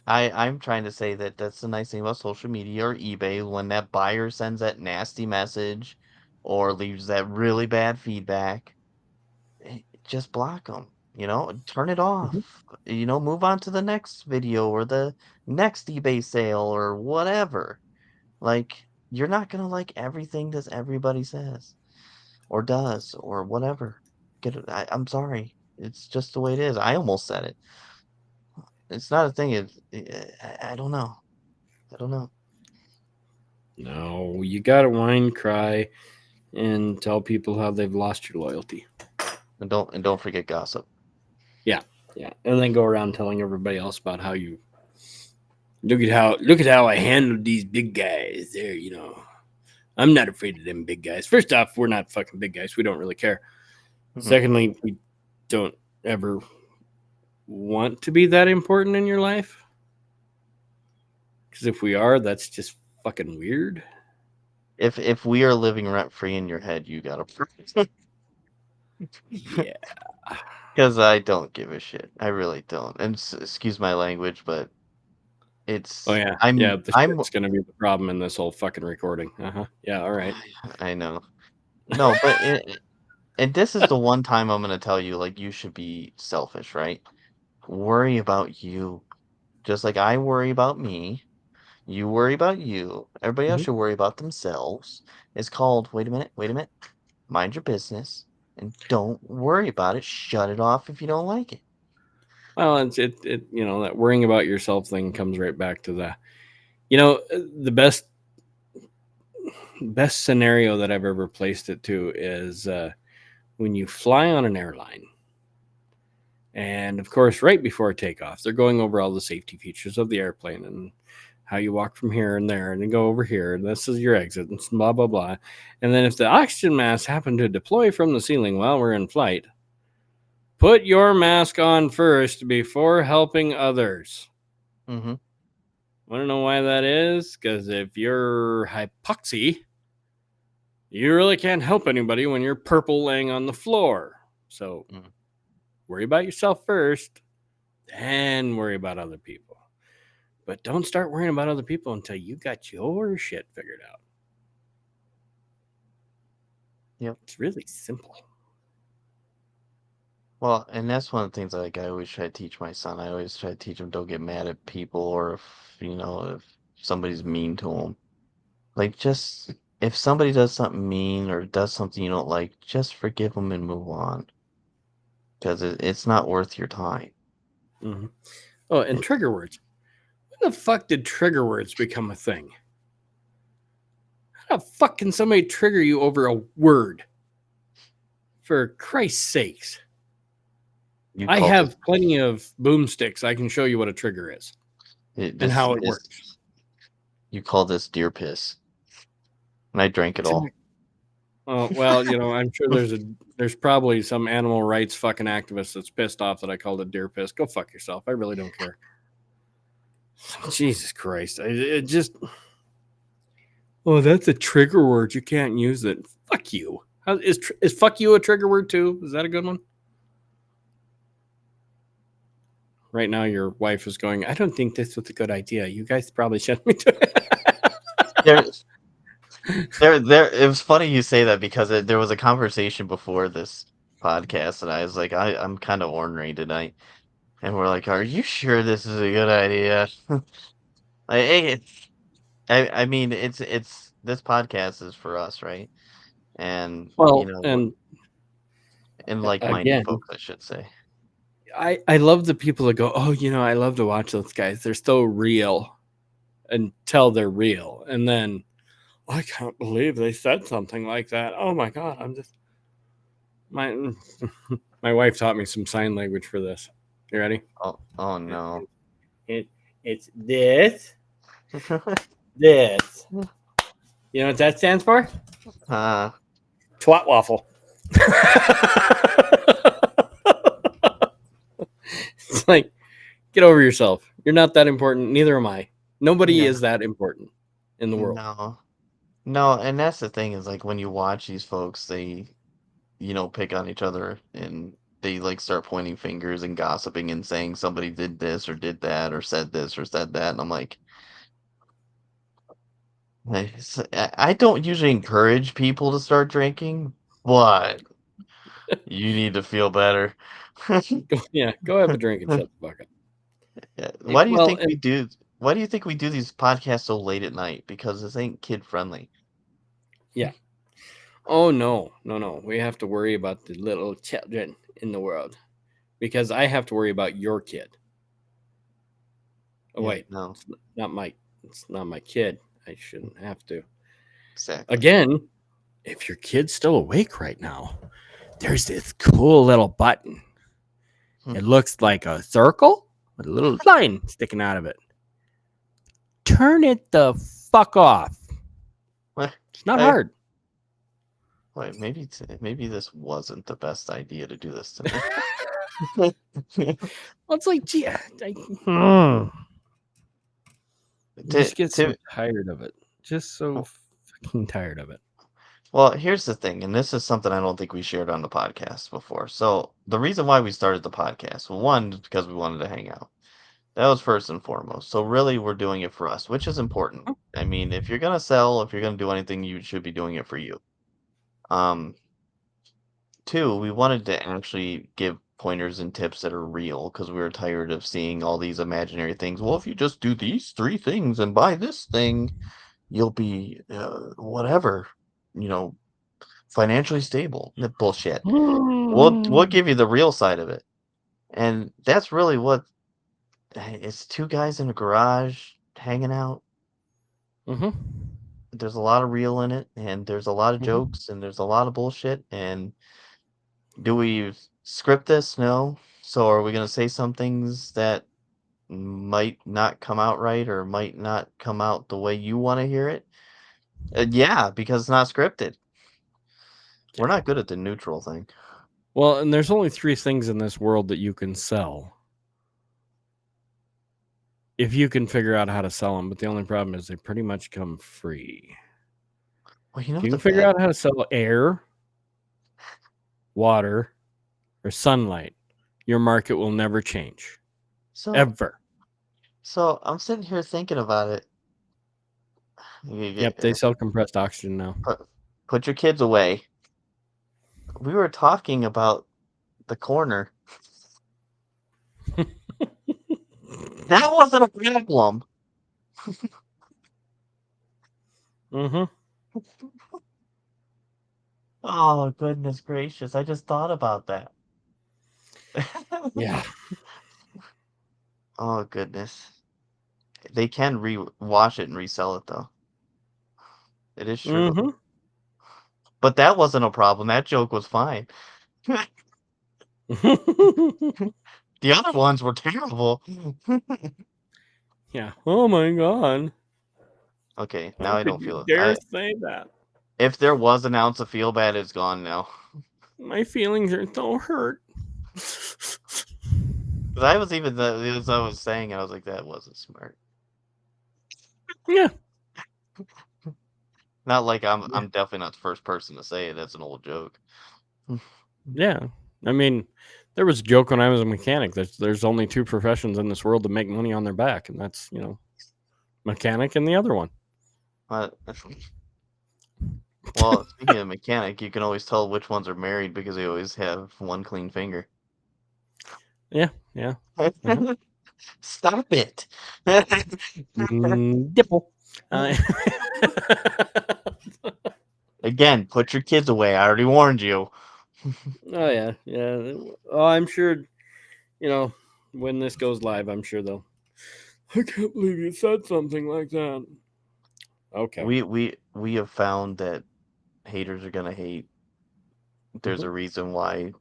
I'm trying to say that that's the nice thing about social media or eBay. When that buyer sends that nasty message or leaves that really bad feedback, just block them. Turn it Mhm. off. Move on to the next video or the next eBay sale or whatever. Like, you're not gonna like everything that everybody says or does or whatever. I'm sorry. It's just the way it is. I almost said it. It's not a thing. I don't know. I don't know. No, you gotta whine, cry, and tell people how they've lost your loyalty. And don't forget gossip. Yeah, yeah, and then go around telling everybody else about how you look at how I handled these big guys. I'm not afraid of them big guys. First off, we're not fucking big guys. We don't really care. Mhm. Secondly, we don't ever want to be that important in your life. Because if we are, that's just fucking weird. If we are living rent free in your head, you gotta Yeah. because I don't give a shit. I really don't. And excuse my language, but Oh it's yeah. Yeah. I'm The I'm shit's gonna be the problem in this whole fucking recording. Uh huh. Yeah. All right. I know. No, but and this is the one time I'm gonna tell you, like, you should be selfish, right? Worry about you. Just like I worry about me, you worry about you. Everybody else Mhm. should worry about themselves. It's called, wait a minute, mind your business and don't worry about it. Shut it off if you don't like it. Well, that worrying about yourself thing comes right back to the best scenario that I've ever placed it to is when you fly on an airline. And of course, right before takeoff, they're going over all the safety features of the airplane and how you walk from here and there and then go over here. And this is your exit and blah, blah, blah. And then if the oxygen mask happen to deploy from the ceiling while we're in flight, put your mask on first before helping others. Mm-hmm. Want to know why that is? Because if you're hypoxy, you really can't help anybody when you're purple laying on the floor. So Mm. worry about yourself first, then worry about other people. But don't start worrying about other people until you got your shit figured out. Yep. It's really simple. Well, and that's one of the things like I always try to teach my son. I always try to teach him, don't get mad at people, or if somebody's mean to him. Like, just if somebody does something mean or does something you don't like, just forgive them and move on because it's not worth your time. Mm-hmm. Oh, and It's trigger words. When the fuck did trigger words become a thing? How the fuck can somebody trigger you over a word? For Christ's sakes. you I call this have plenty of boomsticks. I can show you what a trigger is it, and this how it this works. you call this deer piss, and I drank it all. Exactly. Oh, well, I'm sure there's probably some animal rights fucking activist that's pissed off that I called it deer piss. Go fuck yourself. I really don't care. Jesus Christ. It just, oh, that's a trigger word. You can't use it. Fuck you. Is fuck you a trigger word too? Is that a good one? Right now, your wife is going, I don't think this was a good idea. You guys probably shouldn't be doing it. There, It was funny you say that because there was a conversation before this podcast, and I was like, I'm kind of ornery tonight, and we're like, are you sure this is a good idea? Like, I mean, it's this podcast is for us, right? And Well, and and like-minded again, folks, I should say. I love the people that go, oh, I love to watch those guys. They're so real until they're real, and then I can't believe they said something like that. Oh my god, I'm just my my wife taught me some sign language for this. You ready? Oh no. It's this. This. You know what that stands for? Twat waffle. It's like, get over yourself. You're not that important. Neither am I. Nobody Yeah. is that important in the world. No, and that's the thing is like when you watch these folks, they pick on each other and they like start pointing fingers and gossiping and saying somebody did this or did that or said this or said that, and I'm like, I don't usually encourage people to start drinking, but you need to feel better. Go have a drink and shut the fuck up. Yeah, It- well, and why do you think we do these podcasts so late at night? Because this ain't kid friendly. yeah. Oh no. We have to worry about the little children in the world because I have to worry about your kid. Oh Yeah, wait, no, it's not my kid. I shouldn't have to. exactly. Again, if your kid's still awake right now, there's this cool little button. Hmm. It looks like a circle with a little line sticking out of it. Turn it the fuck off. It's not hard. Wait, maybe this wasn't the best idea to do this to me. Well, it's like, gee, I just get so tired of it. Just so fucking tired of it. Well, here's the thing, and this is something I don't think we shared on the podcast before. So the reason why we started the podcast, well, one, is because we wanted to hang out. That was first and foremost. So really, we're doing it for us, which is important. I mean, if you're gonna sell, if you're gonna do anything, you should be doing it for you. Um, Two, we wanted to actually give pointers and tips that are real because we were tired of seeing all these imaginary things. Well, if you just do these three things and buy this thing, you'll be whatever, you know, financially stable. That bullshit. We'll give you the real side of it, and that's really what it's. Two guys in a garage hanging out. Mm-hmm. There's a lot of real in it, and there's a lot of Mm-hmm. jokes, and there's a lot of bullshit. And do we script this? No. So are we gonna say some things that might not come out right or might not come out the way you want to hear it? Yeah, because it's not scripted. We're not good at the neutral thing. Well, and there's only three things in this world that you can sell if you can figure out how to sell them. But the only problem is they pretty much come free. Well, you know If you the can figure bad. out how to sell air, water, or sunlight, your market will never change. So Ever. so I'm sitting here thinking about it. Yep, they sell compressed oxygen now. Put your kids away. We were talking about the corner. That wasn't a problem. Mm-hmm. Oh, goodness gracious. I just thought about that. Yeah. Oh, goodness. They can wash it and resell it, though. It is true. Mm-hmm. But that wasn't a problem. That joke was fine. The other ones were terrible. Yeah. Oh my god. Okay, now How I could don't you feel dare say that? if there was an ounce of feel bad, it's gone now. My feelings are so hurt. 'Cause I was even as I was saying, I was like, that wasn't smart. Yeah. Not like I'm definitely not the first person to say it. That's an old joke. Yeah. I mean, there was a joke when I was a mechanic. There's only two professions in this world that make money on their back, and that's, mechanic and the other one. But Well, speaking of mechanic, you can always tell which ones are married because they always have one clean finger. Yeah, yeah. Uh-huh. Stop it. Dipple. Again, put your kids away. I already warned you. Oh yeah, yeah. Oh, I'm sure. When this goes live, I'm sure they'll. I can't believe you said something like that. Okay. We have found that haters are gonna hate. There's Mhm. a reason why,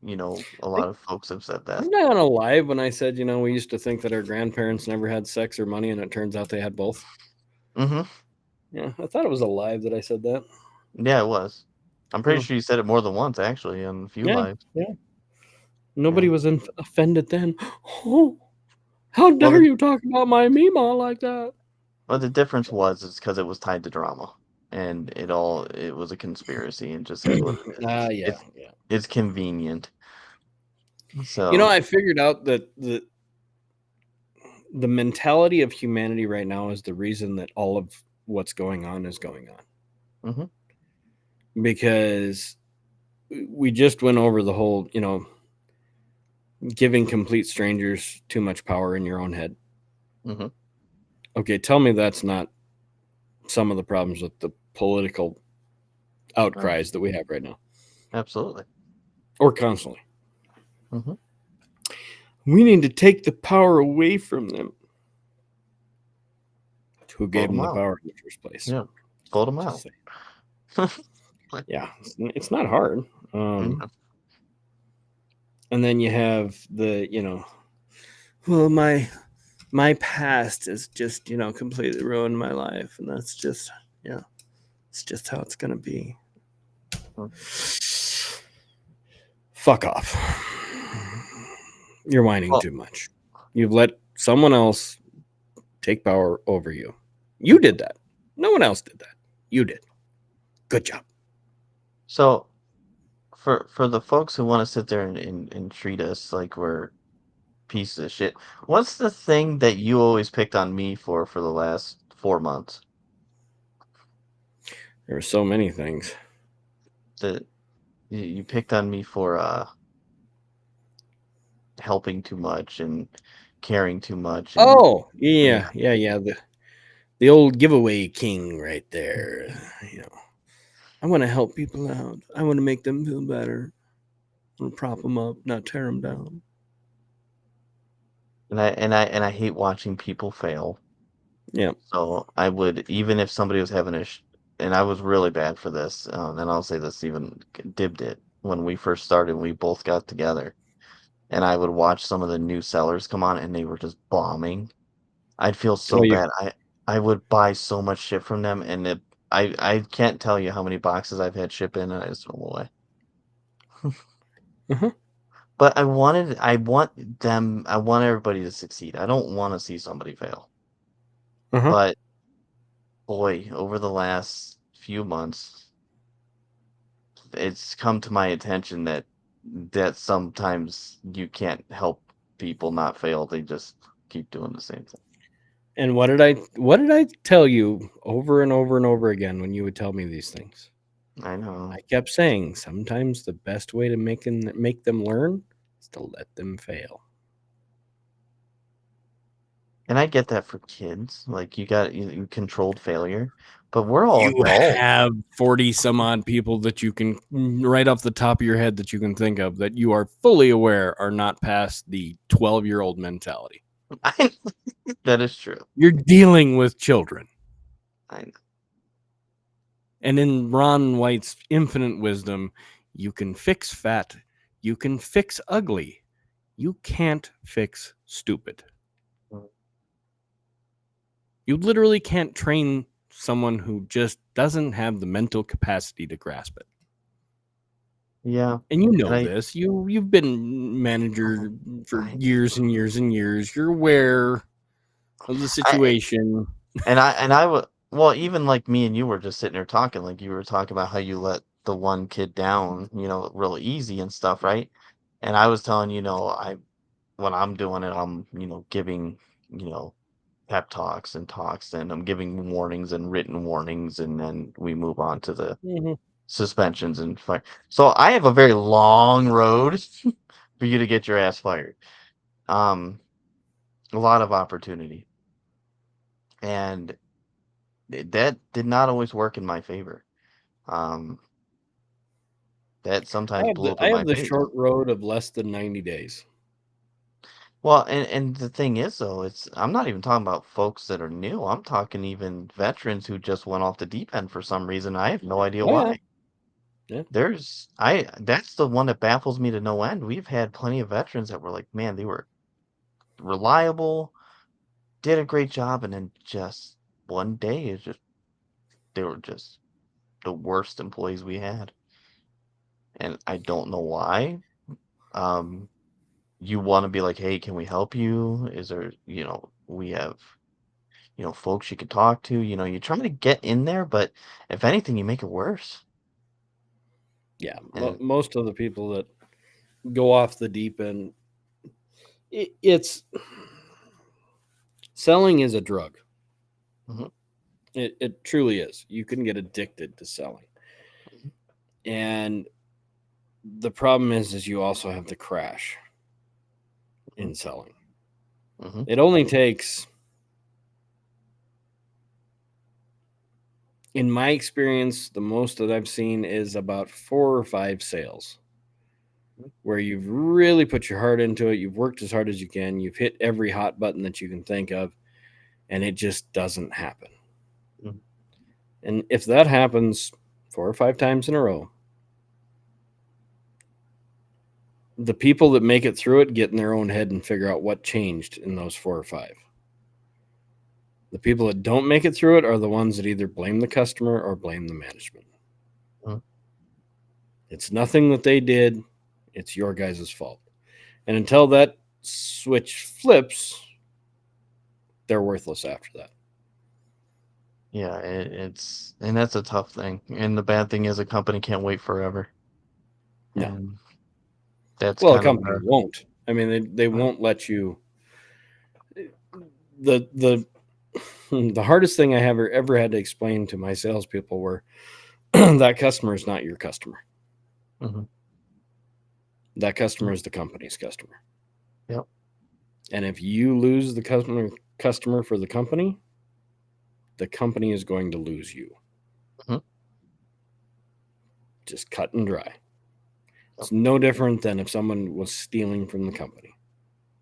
a I, lot of folks have said that. I'm not on a live when I said, we used to think that our grandparents never had sex or money, and it turns out they had both. Mm-hmm. Yeah, I thought it was a live that I said that. Yeah, it was. I'm pretty Yeah, sure you said it more than once, actually, on a few yeah, lives. yeah. Yeah. Nobody was offended then. Oh, how Well, dare you talk about my Mima like that? the difference was is because it was tied to drama, and it was a conspiracy, and just is what it is. Yeah, yeah. It's convenient. So, I figured out that the mentality of humanity right now is the reason that all of what's going on is going on. hmm Because we just went over the whole, giving complete strangers too much power in your own head. hmm Okay, tell me that's not some of the problems with the political outcries that we have right now absolutely. or constantly. hmm We need to take the power away from them. Who Vote gave them them the out. power in the first place? Yeah, vote them Just out. say, yeah, it's not hard. Yeah. And then you have the, well, my past is just, completely ruined my life, and that's just, it's just how it's gonna be. Fuck off. You're whining Well, too much. You've let someone else take power over you. You did that. No one else did that. You did. Good job. so for the folks who want to sit there and treat us like we're pieces of shit, what's the thing that you always picked on me for the last 4 months? There were so many things. That you picked on me for helping too much and caring too much and Oh, yeah. yeah. The old giveaway king right there. You know, I want to help people out. I want to make them feel better. I want to prop them up, not tear them down. And I hate watching people fail. Yeah. So I would, even if somebody was having and I was really bad for this, and I'll say this, even Dib did when we first started. We both got together, and I would watch some of the new sellers come on, and they were just bombing. I'd feel so Well, you. bad. I would buy so much shit from them, and I can't tell you how many boxes I've had ship in, and I just throw them away. Uh-huh. But I want everybody to succeed. I don't want to see somebody fail. Uh-huh. But boy, over the last few months, it's come to my attention that sometimes you can't help people not fail. They just keep doing the same thing. And what did I tell you over and over and over again when you would tell me these things? I know. I kept saying sometimes the best way to make them learn is to let them fail. And I get that for kids. Like you controlled failure, but we're all You adults. have 40 some odd people that you can right off the top of your head that you can think of that you are fully aware are not past the 12-year-old mentality. That is true. You're dealing with children. I know. And in Ron White's infinite wisdom, you can fix fat, you can fix ugly, you can't fix stupid. Mm. You literally can't train someone who just doesn't have the mental capacity to grasp it. Yeah, And you and know this. You've been manager for I, years and years and years. You're aware of the I, situation. and I would. Well, even like me and you were just sitting there talking, like you were talking about how you let the one kid down, real easy and stuff, right? And I was telling I when I'm doing it, I'm giving you know pep talks, and I'm giving warnings and written warnings, and then we move on to the suspensions and fire. So I have a very long road for you to get your ass fired. A lot of opportunity, and that did not always work in my favor. Um, that sometimes blew up I in have my the face. short road of less than 90 days. Well, and the thing is, though, I'm not even talking about folks that are new. I'm talking even veterans who just went off the deep end for some reason. I have no idea Oh yeah. why. Yeah. That's the one that baffles me to no end. We've had plenty of veterans that were like, man, they were reliable, did a great job, and then just one day they were just the worst employees we had. And I don't know why. Um, you want to be like, hey, can we help you? Is there, we have, folks you can talk to. You're trying to get in there, but if anything, you make it worse. Yeah. And Most of the people that go off the deep end, it's selling is a drug. Mhm, It truly is. You can get addicted to selling. mhm, And the problem is you also have the crash mhm, in selling. mhm, It only takes, in my experience, the most that I've seen is about 4 or 5 sales where you've really put your heart into it. You've worked as hard as you can. You've hit every hot button that you can think of, and it just doesn't happen. mhm, And if that happens 4 or 5 times in a row, the people that make it through it get in their own head and figure out what changed in those 4 or 5. The people that don't make it through it are the ones that either blame the customer or blame the management. mhm. It's nothing that they did, it's your guys' fault. And until that switch flips, they're worthless after that. Yeah, and that's a tough thing. And the bad thing is a company can't wait forever. No. And that's Well, a kind of company where won't. I mean, they won't let you. The the hardest thing I ever had to explain to my salespeople were that customer is not your customer. Mhm. That customer is the company's customer. Yep. And if you lose the customer for the company is going to lose you. Mhm. Just cut and dry. Yep. It's no different than if someone was stealing from the company.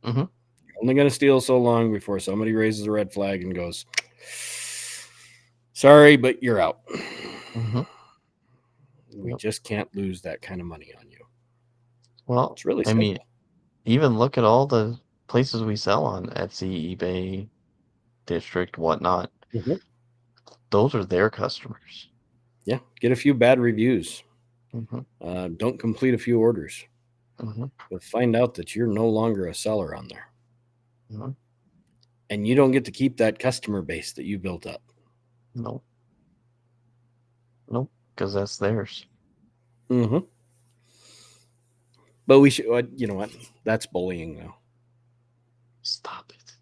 Mhm. You're only going to steal so long before somebody raises a red flag and goes, sorry, but you're out. Mhm. We Yep. just can't lose that kind of money on you. Well, It's really I mean, simple. even look at all the places we sell on: Etsy, eBay, District, whatnot. Mhm. Those are their customers. Yeah. Get a few bad reviews. Mhm. Don't complete a few orders. Mhm. You'll find out that you're no longer a seller on there. Mhm. And you don't get to keep that customer base that you built up. Nope. Nope. Because that's theirs. Mm-hmm. But we should, you know what? That's bullying, though. Stop it.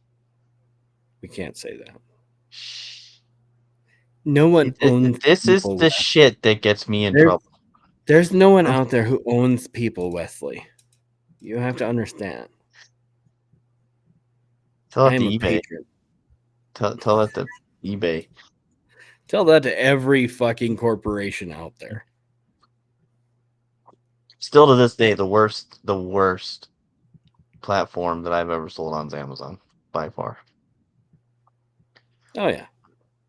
We can't say that. Shh. No one owns This is people. the shit that gets me in There, trouble. there's no one out there who owns people, Wesley. You have to understand. Tell I it to am a eBay. patron. Tell it to eBay. Tell that to every fucking corporation out there. Still to this day, the worst platform that I've ever sold on is Amazon by far. Oh yeah.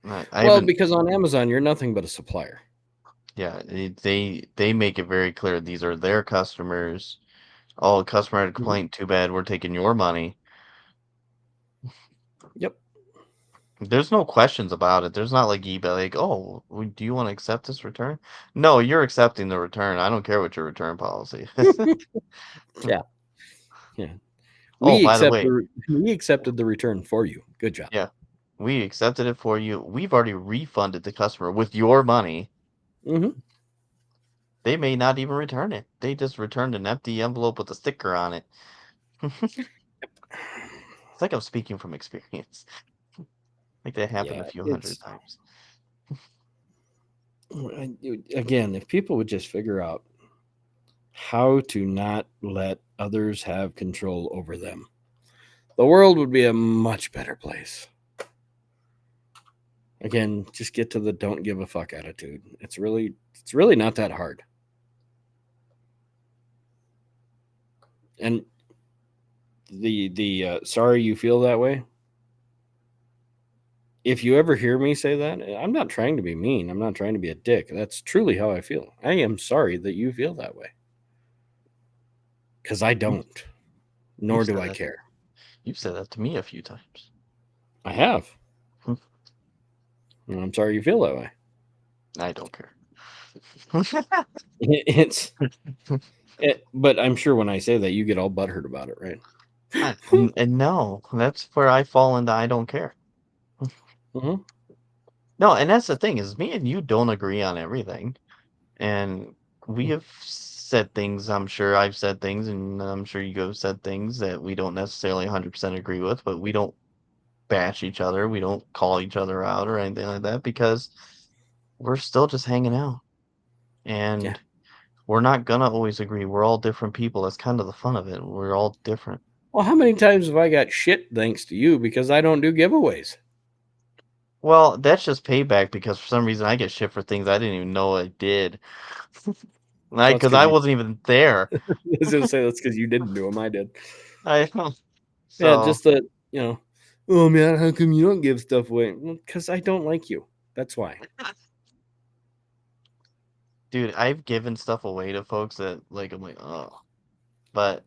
I Well, haven't. because on Amazon you're nothing but a supplier. Yeah, they make it very clear these are their customers. Oh, customer had a Mhm. complaint. Too bad. We're taking your money. Yep. There's no questions about it. There's not like eBay, like, oh, do you want to accept this return? No, you're accepting the return. I don't care what your return policy is. Yeah. Yeah. Oh, by the way, We accepted the return for you. Good job. yeah, we accepted it for you. We've already refunded the customer with your money. Mm-hmm. They may not even return it. They just returned an empty envelope with a sticker on it. It's like I'm speaking from experience. Like that happened Yeah, a few hundred it's times. again, if people would just figure out how to not let others have control over them, the world would be a much better place. Again, just get to the don't give a fuck attitude. It's really not that hard. And the sorry you feel that way. If you ever hear me say that, I'm not trying to be mean. I'm not trying to be a dick. That's truly how I feel. I am sorry that you feel that way. Because I don't, You've nor do said I that. care. You've said that to me a few times. I have. Hmm. And I'm sorry you feel that way. I don't care. It's but I'm sure when I say that, you get all butthurt about it, right? And no, that's where I fall into I don't care. Mm-hmm. No, and that's the thing is me and you don't agree on everything. And we have said things, I'm sure I've said things, and I'm sure you have said things that we don't necessarily 100% agree with, but we don't bash each other. We don't call each other out or anything like that because we're still just hanging out. Yeah. And we're not going to always agree. We're all different people. That's kind of the fun of it. We're all different. Well, how many times have I got shit thanks to you because I don't do giveaways? Well, that's just payback because for some reason I get shit for things I didn't even know I did. Well, that's Because because I you. wasn't even there. I was gonna say that's because you didn't do them. I did. I Yeah, so, just that Oh man, how come you don't give stuff away? Because I don't like you. That's why. dude, I've given stuff away to folks that like I'm like, oh, but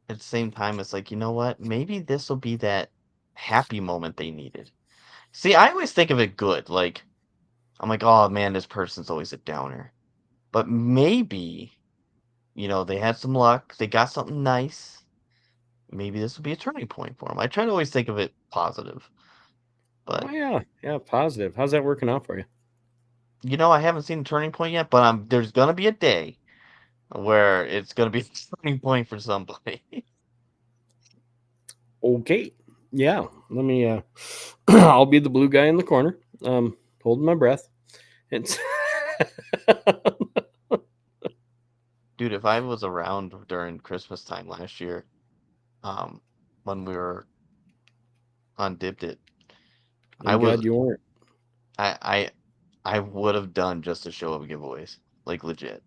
at the same time, it's like, you know what? Maybe this will be that happy moment they needed. See, I always think of it good. Like, I'm like, oh man, this person's always a downer. But maybe, they had some luck. They got something nice. Maybe this will be a turning point for them. I try to always think of it positive. Oh But, yeah, positive. How's that working out for you? I haven't seen a turning point yet, but there's going to be a day where it's going to be a turning point for somebody. Okay. Yeah. Let me. I'll be the blue guy in the corner, holding my breath. It's. Dude, if I was around during Christmas time last year, um, when we were on Dipped It, I Thank was God you weren't. I I would have done just a show of giveaways, like legit.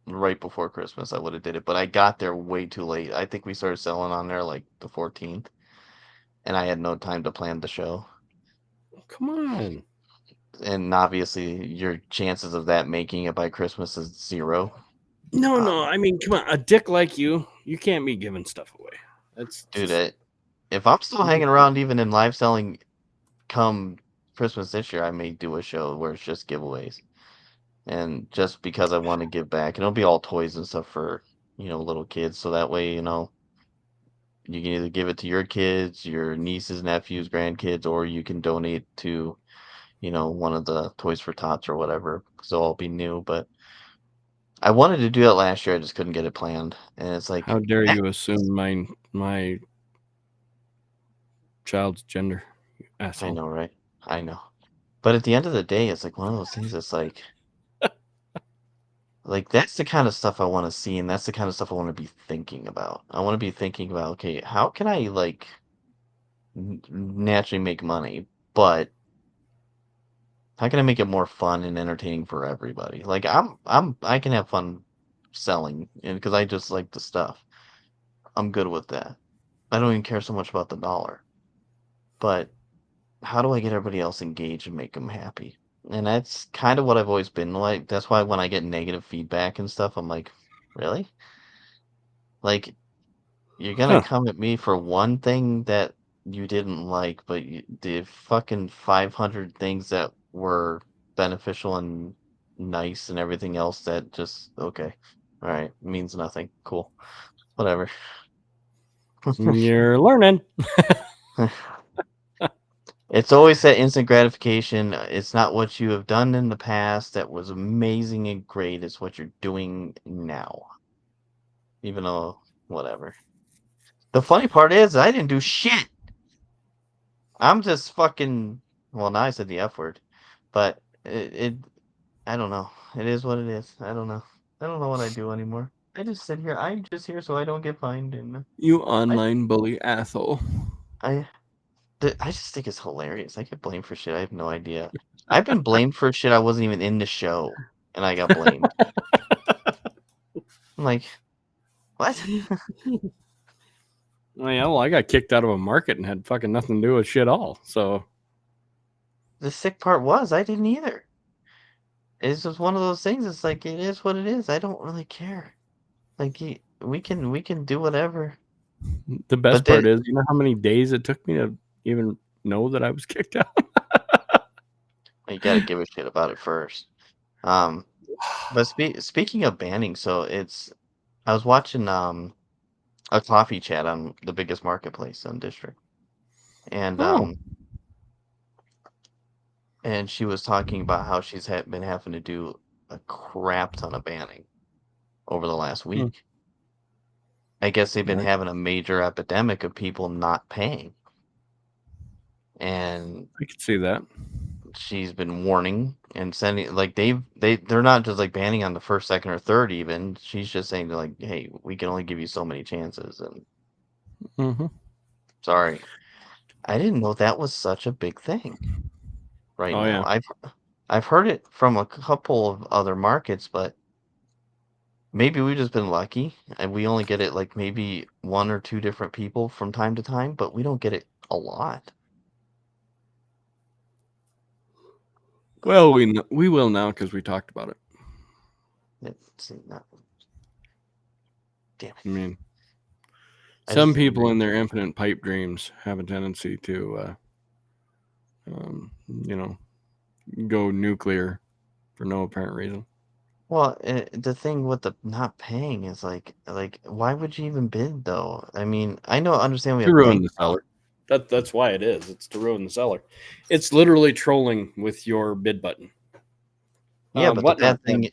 Right before Christmas, I would have did it, but I got there way too late. I think we started selling on there like the 14th, and I had no time to plan the show. Come on. And obviously, your chances of that making it by Christmas is zero. No. Um, I mean, come on. A dick like you can't be giving stuff away. That's dude, just. if I'm still hanging around even in live selling come Christmas this year, I may do a show where it's just giveaways. And just because I want to give back, and it'll be all toys and stuff for, little kids. So that way, you can either give it to your kids, your nieces, nephews, grandkids, or you can donate to, one of the Toys for Tots or whatever. Because they'll all be new. But I wanted to do that last year. I just couldn't get it planned. And it's like, How dare you assume my child's gender, you I asshole. know, right? I know. But at the end of the day, it's like one of those things. It's like that's the kind of stuff I want to see, and that's the kind of stuff I want to be thinking about. I want to be thinking about, okay, how can I like naturally make money, but how can I make it more fun and entertaining for everybody? Like I can have fun selling, and because I just like the stuff, I'm good with that. I don't even care so much about the dollar, but how do I get everybody else engaged and make them happy? And that's kind of what I've always been like. That's why when I get negative feedback and stuff, I'm like, really? Like, you're gonna Huh. come at me for one thing that you didn't like, but the fucking 500 things that were beneficial and nice and everything else that just okay. All right, means nothing. Cool. Whatever. You're learning. It's always that instant gratification. It's not what you have done in the past that was amazing and great. It's what you're doing now. Even though, whatever. The funny part is, I didn't do shit. I'm just fucking Well, now I said the F word, but I don't know. It is what it is. I don't know. I don't know what I do anymore. I just sit here. I'm just here so I don't get fined, and You online bully asshole. I I just think it's hilarious. I get blamed for shit. I have no idea. I've been blamed for shit I wasn't even in the show, and I got blamed. I'm like, what? Well, I got kicked out of a market and had fucking nothing to do with shit all. So The sick part was I didn't either. It's just one of those things. It's like it is what it is. I don't really care. Like we can do whatever. the best But then part is, you know how many days it took me to even know that I was kicked out? you got to give a shit about it first. Um, but speaking of banning, so I was watching a coffee chat on the biggest marketplace in district, and Oh. and she was talking about how she's been having to do a crap ton of banning over the last Hmm. week. I guess they've been Right. having a major epidemic of people not paying, and I could see that. she's been warning and sending like they're not just like banning on the first, second, or third even. She's just saying like, hey, we can only give you so many chances, and Mm-hmm. sorry. I didn't know that was such a big thing right Oh now. yeah. I've heard it from a couple of other markets, but maybe we've just been lucky and we only get it like maybe one or two different people from time to time, but we don't get it a lot. Well, we will now because we talked about it. Let's see, damn I it. mean, I some just people in their infinite pipe dreams have a tendency to, you know, go nuclear for no apparent reason. well, the thing with the not paying is like why would you even bid though? I mean, I know understand we To have ruin bank the seller. That's why it is. It's to ruin the seller. It's literally trolling with your bid button. yeah, but the bad thing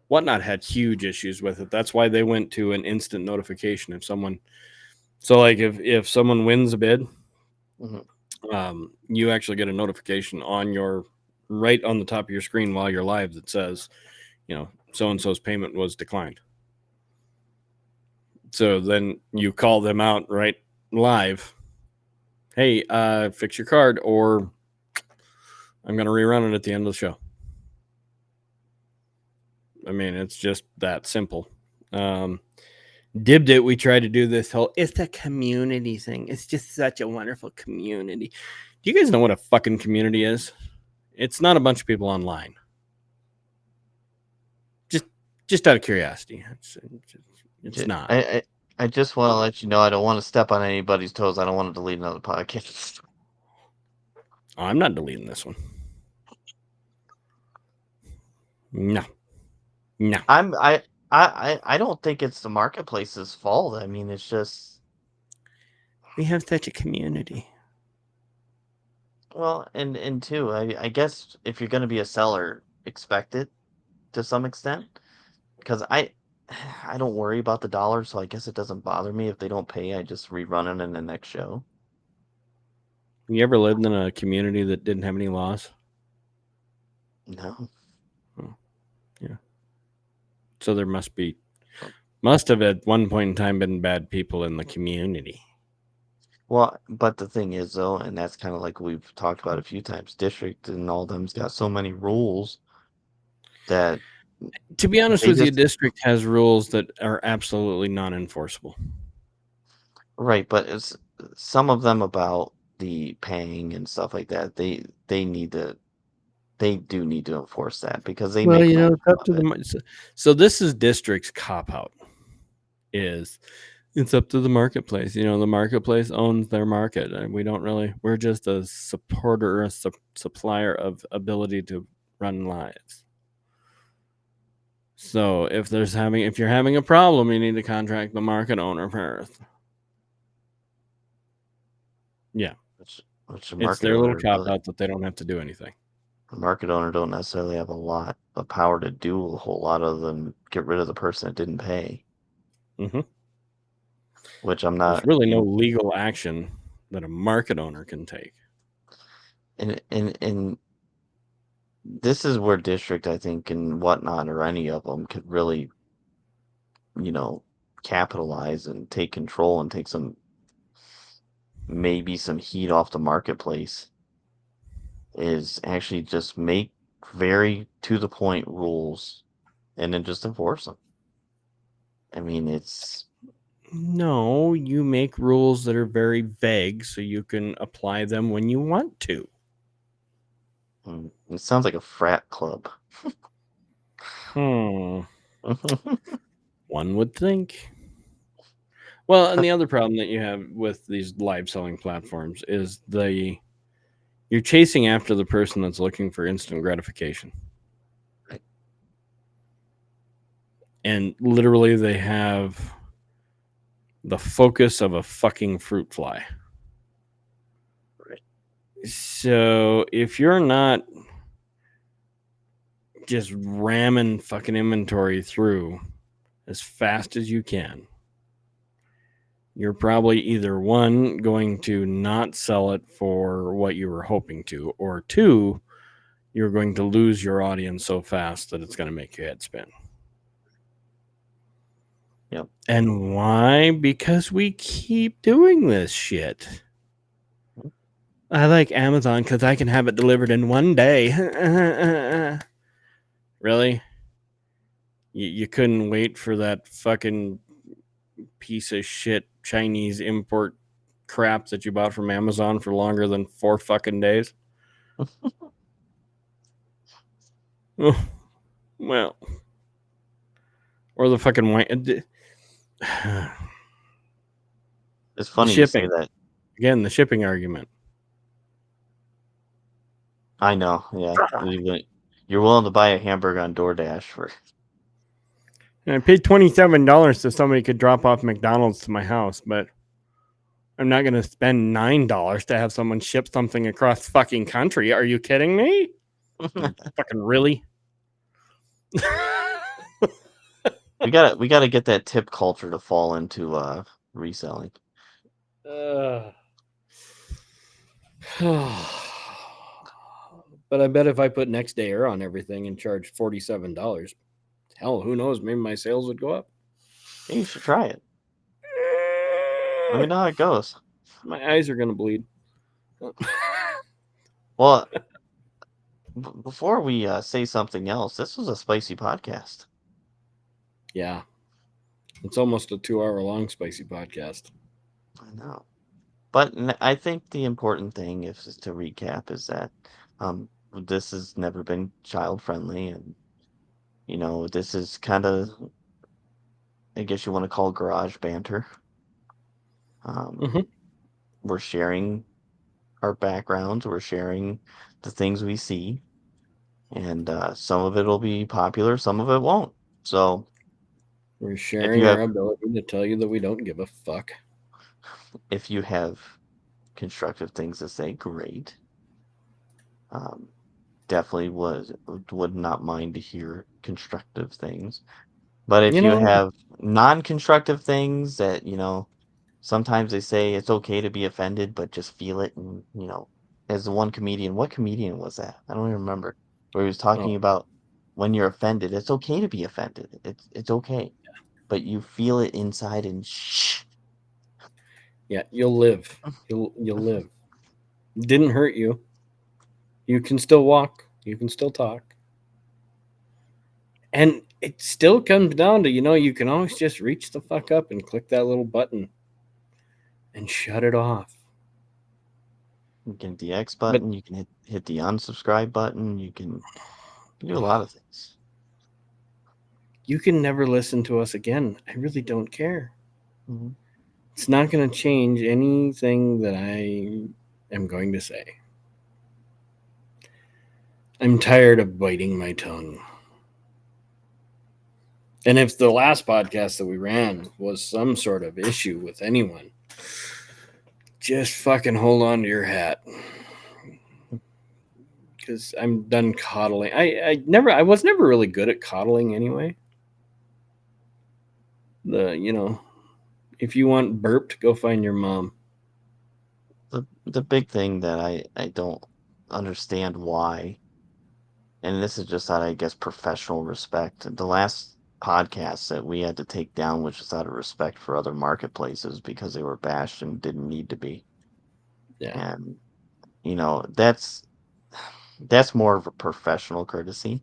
Whatnot had huge issues with it. That's why they went to an instant notification if someone. So like if someone wins a bid, mhm. you actually get a notification on your right on the top of your screen while you're live that says, so and so's payment was declined. So then you call them out right live. Hey, fix your card, or I'm going to rerun it at the end of the show. I mean, it's just that simple. Dibbed it. We tried to do this whole, it's a community thing. It's just such a wonderful community. Do you guys know what a fucking community is? It's not a bunch of people online. Just out of curiosity. It's not. I just want to let you know I don't want to step on anybody's toes. I don't want to delete another podcast. Oh, I'm not deleting this one. No. I don't think it's the marketplace's fault. I mean, it's just We have such a community. well, and two, I guess if you're going to be a seller, expect it to some extent because I don't worry about the dollar, so I guess it doesn't bother me if they don't pay. I just rerun it in the next show. You ever lived in a community that didn't have any laws? No. Oh, yeah. So there must have at one point in time been bad people in the community. Well, but the thing is, though, and that's kind of like we've talked about a few times, district and all them's got so many rules that To be honest they with you, just district has rules that are absolutely non-enforceable. right, but it's some of them about the paying and stuff like that. They do need to enforce that because they Well, make money it's up off to it. so this is district's cop out. It's up to the marketplace. The marketplace owns their market, and we're just a supporter, a supplier of ability to run lives. So if you're having a problem, you need to contract the market owner first. Yeah, Which the it's market their little owner cop really, out that they don't have to do anything. the market owner don't necessarily have a lot of power to do a whole lot other than get rid of the person that didn't pay. Mm-hmm. Which I'm There's not really no in legal action that a market owner can take. and this is where district, I think, and whatnot, or any of them could really, capitalize and take control and take maybe some heat off the marketplace, is actually just make very to the point rules and then just enforce them. I mean, No, you make rules that are very vague so you can apply them when you want to. it sounds like a frat club. One would think. Well, and the other problem that you have with these live selling platforms is you're chasing after the person that's looking for instant gratification. Right. And literally they have the focus of a fucking fruit fly. Right. So if you're not just ramming fucking inventory through as fast as you can, you're probably either one, going to not sell it for what you were hoping to, or two, you're going to lose your audience so fast that it's going to make your head spin. Yep. And why? Because we keep doing this shit. I like Amazon because I can have it delivered in one day. Really? You couldn't wait for that fucking piece of shit Chinese import crap that you bought from Amazon for longer than 4 fucking days? Oh, well, or the fucking white. It's funny you say that. Again, the shipping argument. I know, yeah. You're willing to buy a hamburger on DoorDash for. And I paid $27 so somebody could drop off McDonald's to my house, but I'm not going to spend $9 to have someone ship something across fucking country. Are you kidding me? Fucking really? We gotta get that tip culture to fall into reselling. But I bet if I put next day air on everything and charge $47, hell, who knows? Maybe my sales would go up. Yeah, you should try it. Let me know how it goes. My eyes are gonna bleed. Well, before we say something else, this was a spicy podcast. Yeah, it's almost a 2-hour long spicy podcast. I know, but I think the important thing, if is to recap, is that this has never been child friendly, and this is kind of, I guess you want to call, garage banter. We're sharing our backgrounds, we're sharing the things we see, and some of it will be popular, some of it won't. So we're if sharing you our have ability to tell you that we don't give a fuck. if you have constructive things to say, great. Definitely would not mind to hear constructive things. But if you have non-constructive things that, sometimes they say it's okay to be offended, but just feel it. And, as the one comedian, what comedian was that? I don't even remember. Where he was talking about when you're offended, it's okay to be offended. It's okay. But you feel it inside and shh. Yeah, you'll live. You'll live. Didn't hurt you. You can still walk. You can still talk. And it still comes down to, you can always just reach the fuck up and click that little button and shut it off. You can hit the X button, you can hit the unsubscribe button, you can do a lot of things. You can never listen to us again. I really don't care. Mm-hmm. It's not going to change anything that I am going to say. I'm tired of biting my tongue. And if the last podcast that we ran was some sort of issue with anyone, just fucking hold on to your hat. Because I'm done coddling. I was never really good at coddling anyway. If you want burped, go find your mom. The big thing that I don't understand why. And this is just out of, I guess, professional respect. The last podcast that we had to take down was just out of respect for other marketplaces because they were bashed and didn't need to be. Yeah. And that's more of a professional courtesy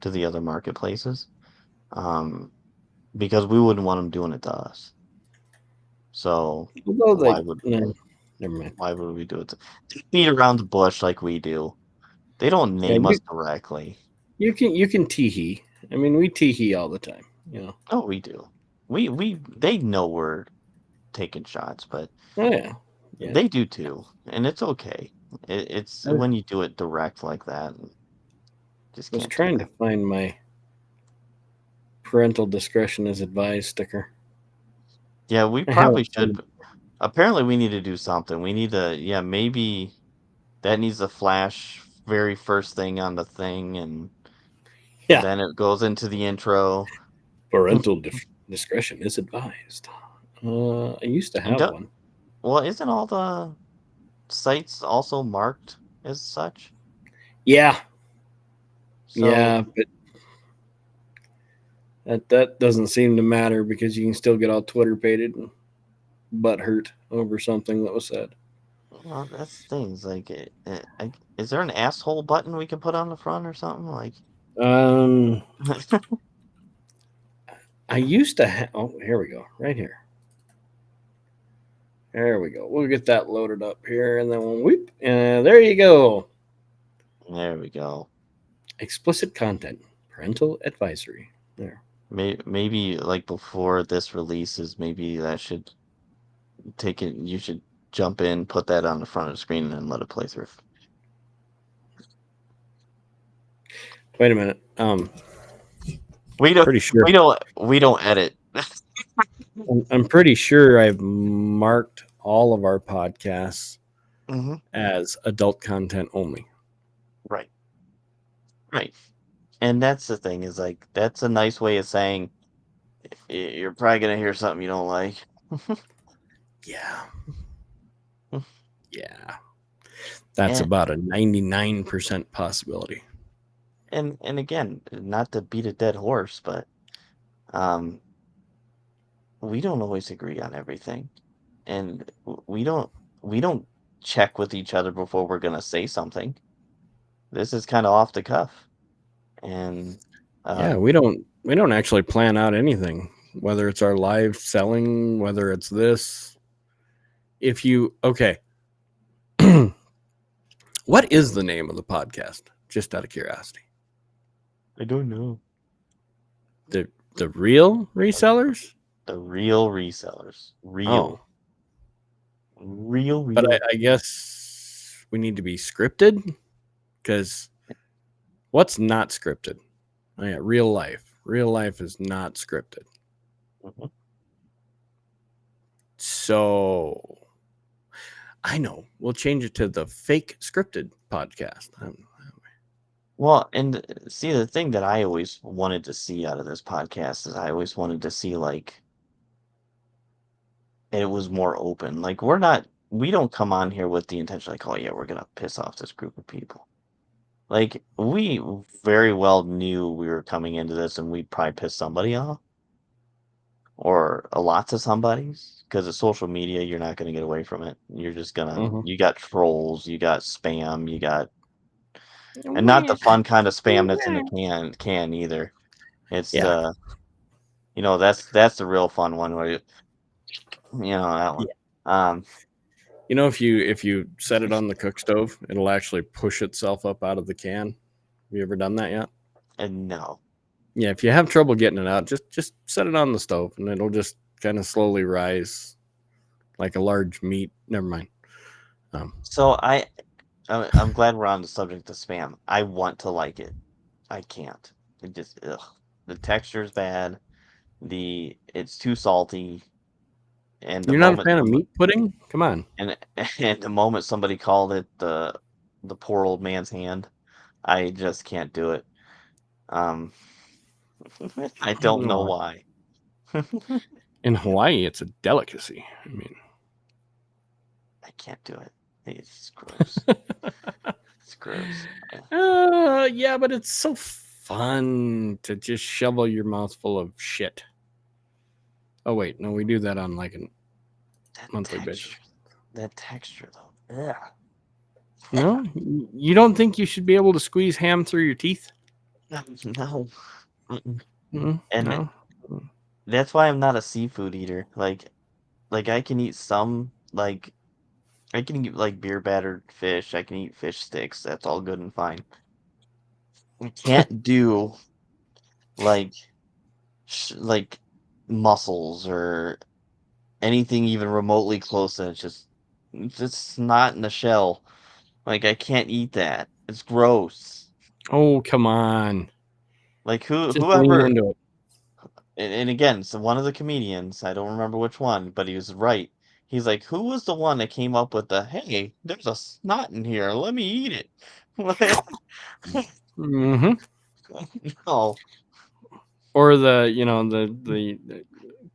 to the other marketplaces, because we wouldn't want them doing it to us. So Although why they, would no, never mind. why would we do it? They beat around the bush like we do. They don't Yeah, name us directly. you can tee-hee. I mean, we tee-hee all the time. Oh, we do. They know we're taking shots, but Oh yeah. Yeah. they do too, and it's okay. It's I when you do it direct like that, just was can't do trying that. to find my parental discretion is advised sticker. Yeah, we I haven't probably should. Apparently, we need to do something. We need to, yeah, maybe that needs to flash very first thing on the thing, and Yeah. then it goes into the intro. Parental discretion is advised. I used to And have one. well, isn't all the sites also marked as such? Yeah. So, Yeah, but that doesn't seem to matter because you can still get all Twitter pated and butt hurt over something that was said. well, that's things like, is there an asshole button we can put on the front or something like? Um, I used to have. Oh, here we go. Right here. There we go. We'll get that loaded up here, and then we'll whoop. There you go. There we go. Explicit content. Parental advisory. There. Maybe like before this releases, maybe that should take it. You should jump in, put that on the front of the screen, and let it play through. Wait a minute. We don't. Pretty sure. We don't edit. I'm pretty sure I've marked all of our podcasts Mm-hmm. as adult content only. Right. Right. And that's the thing is like that's a nice way of saying you're probably gonna hear something you don't like. Yeah. Yeah. That's And about a 99% possibility. and again, not to beat a dead horse, but um, we don't always agree on everything, and we don't check with each other before we're gonna say something. This is kind of off the cuff, and Yeah, we don't actually plan out anything, whether it's our live selling, whether it's this. If you okay, what is the name of the podcast? Just out of curiosity. I don't know. The real resellers? The real resellers, Oh, real. but I guess we need to be scripted because what's not scripted? Oh, yeah, real life. Real life is not scripted. Mhm. So I know we'll change it to the fake scripted podcast. Well, and see, the thing that I always wanted to see out of this podcast is I always wanted to see like it was more open. Like we don't come on here with the intention like, oh yeah, we're gonna piss off this group of people. Like we very well knew we were coming into this and we'd probably piss somebody off or a lot of somebody's because of social media, you're not gonna get away from it. You're just gonna Mhm. you got trolls, you got spam, you got and not the fun kind of spam that's in the can either. It's Yeah. the that's the real fun one where that one. Um, If you set it on the cook stove, it'll actually push itself up out of the can. Have you ever done that yet? and no, Yeah, if you have trouble getting it out, just set it on the stove and it'll just kind of slowly rise like a large meat. Never mind. so I'm glad we're on the subject of spam. I want to like it. I can't. It just the texture is bad. It's too salty, and the You're not a moment fan of meat pudding? Come on. and and the moment somebody called it the poor old man's hand, I just can't do it. Um, I don't know No. why. In Hawaii, it's a delicacy. I mean, I can't do it. It's gross. It's gross. Yeah, but it's so fun to just shovel your mouth full of shit. Oh wait, no, we do that on like a That monthly basis. texture though. Yeah. No, you don't think you should be able to squeeze ham through your teeth? No. Mm-mm. Mm, And no. that's why I'm not a seafood eater. Like I can eat some like I can eat like beer battered fish. I can eat fish sticks. That's all good and fine. I can't do like like mussels or anything even remotely close to it. It's just not in the shell. Like I can't eat that. It's gross. Oh, come on. Like Just lean whoever into it. and again, so one of the comedians, I don't remember which one, but he was right. He's like, who was the one that came up with the hey, there's a snot in here, let me eat it. Hmm. No. Or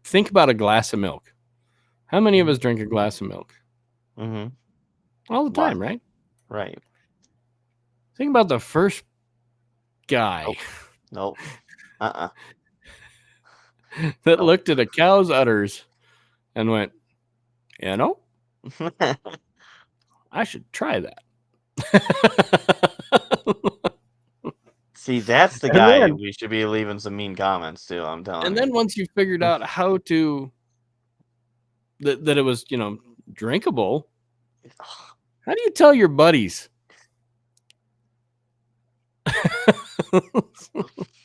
think about a glass of milk. How many of us drink a glass of milk? Mm-hmm. All the time, What? right? Right. Think about the first guy Nope. Nope. Uh-uh. that Nope. looked at a cow's udders and went, you know, I should try that. See, that's the and guy then we should be leaving some mean comments to, I'm telling and you. then once you figured out how to that it was, drinkable, how do you tell your buddies?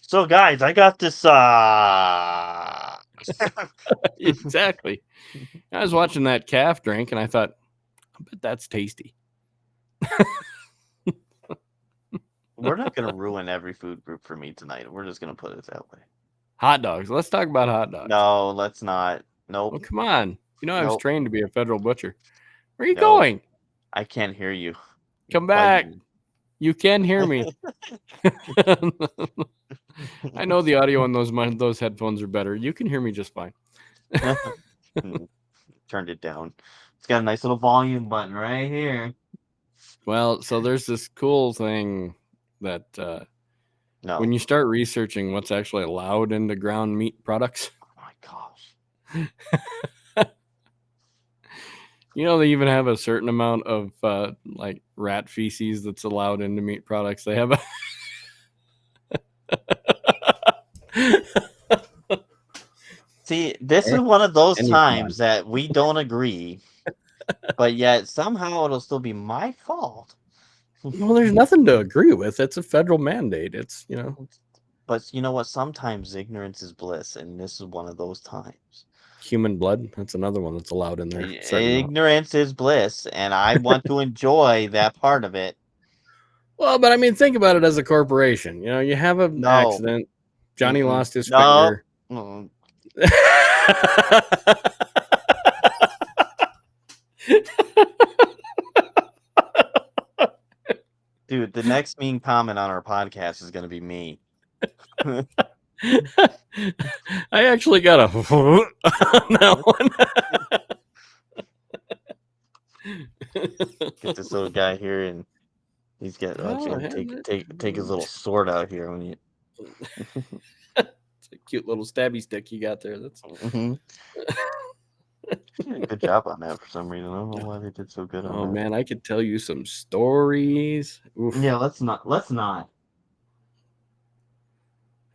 So guys, I got this Exactly. I was watching that calf drink and I thought, I bet that's tasty. we're not gonna ruin every food group for me tonight. We're just gonna put it that way. Hot dogs. Let's talk about hot dogs. No, let's not. Nope. Well, come on. I was Nope. trained to be a federal butcher. Where are you Nope. going? I can't hear you. Come Quite back. You can hear me. I know the audio on those headphones are better. You can hear me just fine. Turned it down. It's got a nice little volume button right here. Well, so there's this cool thing that No. when you start researching what's actually allowed into ground meat products, Oh my gosh. they even have a certain amount of like rat feces that's allowed into meat products. They have a See, this is one of those Any times that we don't agree, but yet somehow it'll still be my fault. Well, there's nothing to agree with. It's a federal mandate. It's But you know what? Sometimes ignorance is bliss, and this is one of those times. human blood. That's another one that's allowed in there. Certain amount. Ignorance is bliss, and I want to enjoy that part of it. Well, but I mean, think about it as a corporation. You have an No. accident. Johnny Mm-mm. lost his No. finger. Mm-mm. Dude, the next mean comment on our podcast is going to be me. I actually got a on that one. Get this little guy here, and he's got take his little sword out here when you. It's a cute little stabby stick you got there. That's Mhm. She did a good job on that for some reason. I don't know why they did so good on oh that. man, I could tell you some stories. Oof. Yeah, let's not. Let's not.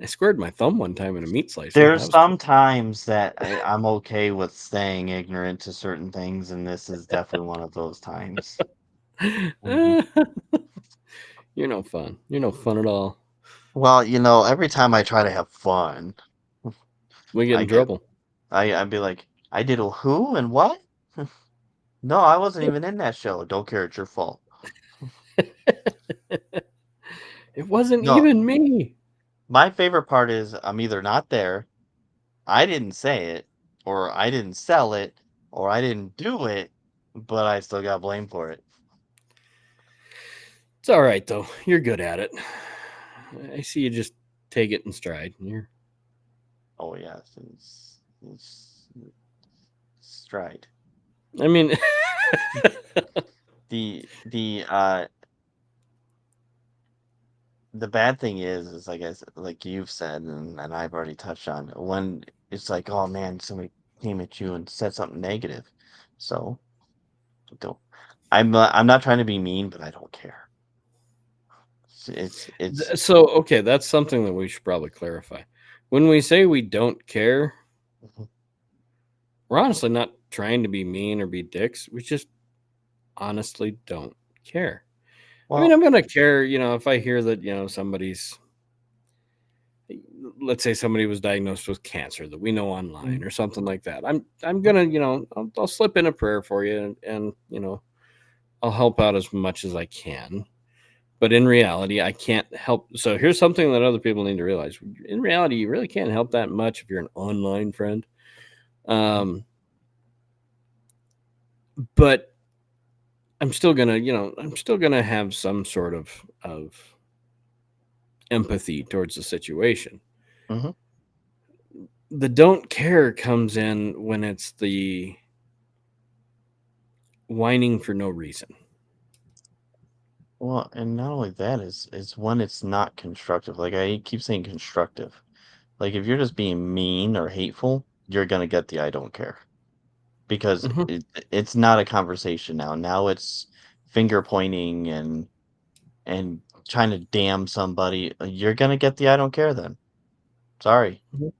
I squared my thumb one time in a meat slicer. There's That was some times that I'm okay with staying ignorant to certain things, and this is definitely one of those times. cool. You're no fun. You're no fun at all. Well, every time I try to have fun, We get I in get trouble. I'd be like, I did a who and what? No, I wasn't even in that show. Don't care, it's your fault. It wasn't No, even me. my favorite part is I'm either not there, I didn't say it, or I didn't sell it, or I didn't do it, but I still got blamed for it. It's all right though. You're good at it. I see you just take it in stride. Oh yes, it's stride. I mean, The the bad thing is like you've said, and I've already touched on, when it's like, oh man, somebody came at you and said something negative. So don't. I'm not trying to be mean, but I don't care. It's So, okay, that's something that we should probably clarify. When we say we don't care, Mhm. we're honestly not trying to be mean or be dicks. We just honestly don't care. I mean, Well. I'm gonna care, if I hear that, somebody's, let's say somebody was diagnosed with cancer that we know Mhm. online or something like that. I'm gonna, I'll slip in a prayer for you, and I'll help out as much as I can. But in reality, I can't help. So here's something that other people need to realize. In reality, you really can't help that much if you're an online friend. Um, but I'm still gonna have some sort of empathy towards the situation. Mhm. The don't care comes in when it's the whining for no reason. Well, and not only that is when it's not constructive. Like I keep saying constructive. Like if you're just being mean or hateful, you're gonna get the I don't care. Because Mhm. it's not a conversation now. Now it's finger pointing and trying to damn somebody. You're gonna get the I don't care then. Sorry. Mhm.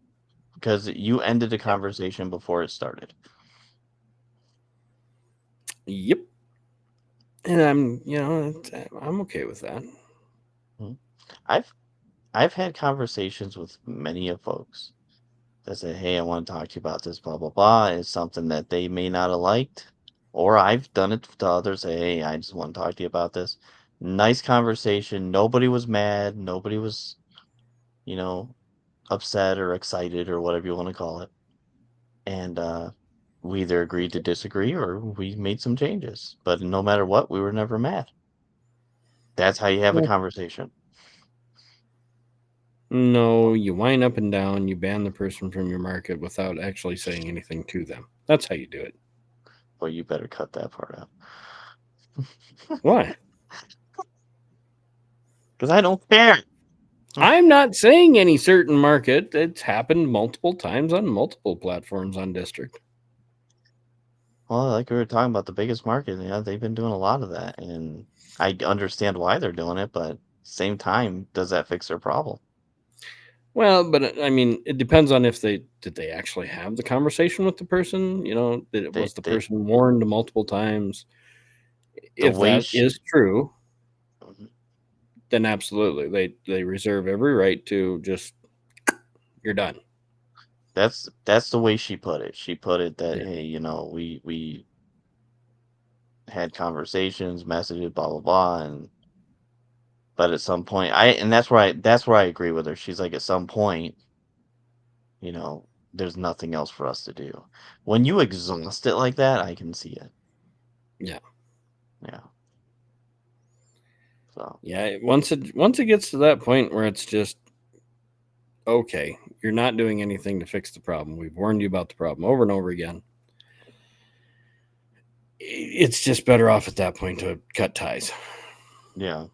Because you ended the Yeah. conversation before it started. Yep. And I'm okay with that. Mhm. I've I've had conversations with many of folks that say, "Hey, I want to talk to you about this, blah blah blah." It's something that they may not have liked, or I've done it to others. Say, "Hey, I just want to talk to you about this." Nice conversation. Nobody was mad. Nobody was, you know, upset or excited or whatever you want to call it. And we either agreed to disagree or we made some changes. But no matter what, we were never mad. That's how you have a Yeah. conversation. No, you whine up and down, you ban the person from your market without actually saying anything to them. That's how you do it. Well, you better cut that part out Why? because I don't care. I'm not saying any certain market. It's happened multiple times on multiple platforms on District. Well, like we were talking about the biggest market, yeah, they've been doing a lot of that, and I understand why they're doing it, but same time, does that fix their problem? Well, but I mean, it depends on if they actually have the conversation with the person. Was the They person warned multiple times? the If way that sh is true, Mhm. then absolutely they reserve every right to just you're done. That's the way she put it. She put it that, Yeah. hey, we had conversations, messages, blah blah blah, and but at some point, and that's where I agree with her. She's like, at some point, you know, there's nothing else for us to do. When you exhaust it like that, I can see it. Yeah. Yeah. So Yeah. Once it gets to that point where it's just okay, you're not doing anything to fix the problem. We've warned you about the problem over and over again. It's just better off at that point to cut ties yeah,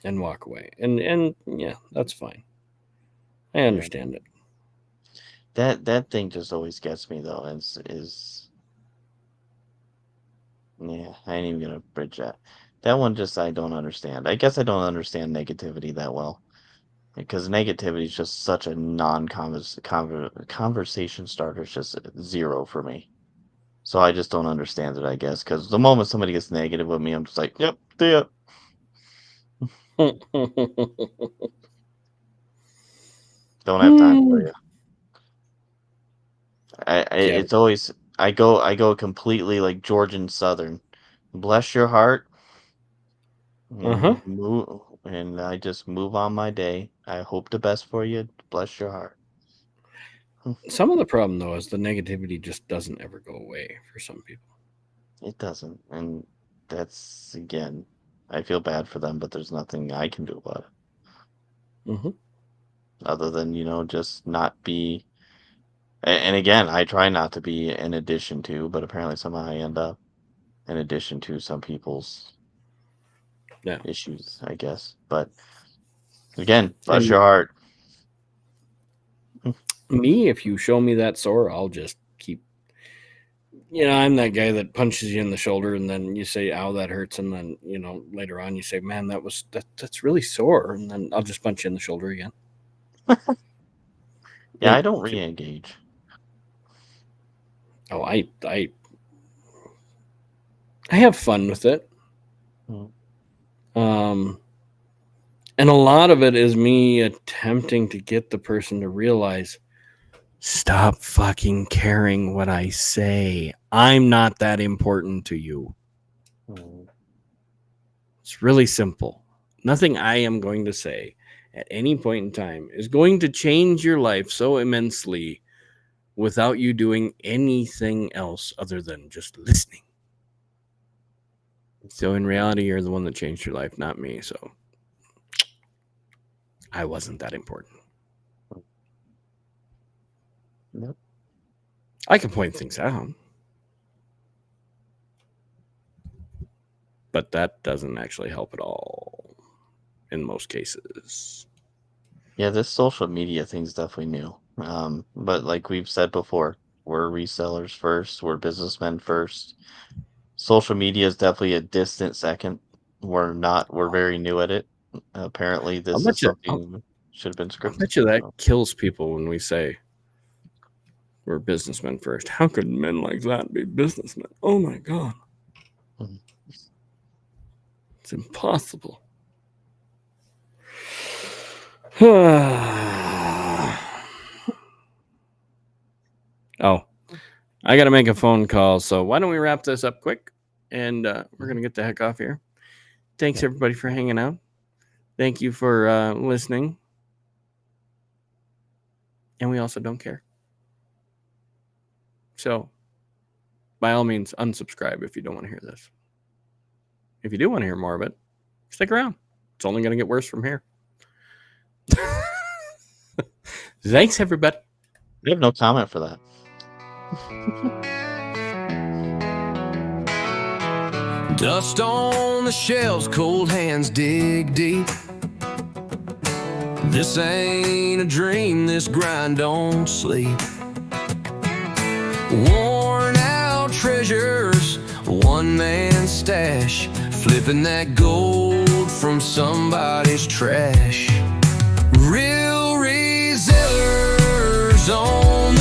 and walk away. And yeah, that's fine. I yeah. understand it. That thing just always gets me though. Is yeah, I ain't even gonna bridge that. That one just I don't understand. I guess I don't understand negativity that well because negativity is just such a conversation starter. It's just zero for me. So I just don't understand it. I guess because the moment somebody gets negative with me, I'm just like, yep, yeah, don't have time for you. Yeah. It's always I go completely like Georgian Southern. Bless your heart. Uh-huh. And I just move on my day. I hope the best for you. Bless your heart. Some of the problem though is the negativity just doesn't ever go away for some people. It doesn't. And that's again, I feel bad for them, but there's nothing I can do about it Hmm. other than, just not be and again, I try not to be an addition to, but apparently somehow I end up in addition to some people's Yeah. issues, I guess. But Again, bless And your heart. me, if you show me that sore, I'll just keep. I'm that guy that punches you in the shoulder, and then you say, "Ow, that hurts," and then later on you say, "Man, that's really sore," and then I'll just punch you in the shoulder again. Yeah, I don't re-engage. Oh, I have fun with it. And a lot of it is me attempting to get the person to realize, stop fucking caring what I say. I'm not that important to you. It's really simple. Nothing I am going to say at any point in time is going to change your life so immensely without you doing anything else other than just listening. So in reality, you're the one that changed your life, not me. So I wasn't that important. Yep. I can point things out, but that doesn't actually help at all in most cases. Yeah, this social media thing's definitely new. But like we've said before, we're resellers first, we're businessmen first. Social media is definitely a distant second. We're very new at it. Apparently, I'll this is bet you, something should have been I'll scripted. bet you that kills people when we say we're businessmen first. How could men like that be businessmen? Oh my God. It's impossible. Oh, I got to make a phone call. So why don't we wrap this up quick? And we're going to get the heck off here. Thanks, everybody, for hanging out. Thank you for listening. And we also don't care. So by all means, unsubscribe if you don't want to hear this. If you do want to hear more of it, stick around. It's only going to get worse from here. Thanks, everybody. We have no comment for that. Dust on the shelves, cold hands dig deep. This ain't a dream, this grind don't sleep. Worn out treasures, one man's stash, flipping that gold from somebody's trash. Real resellers on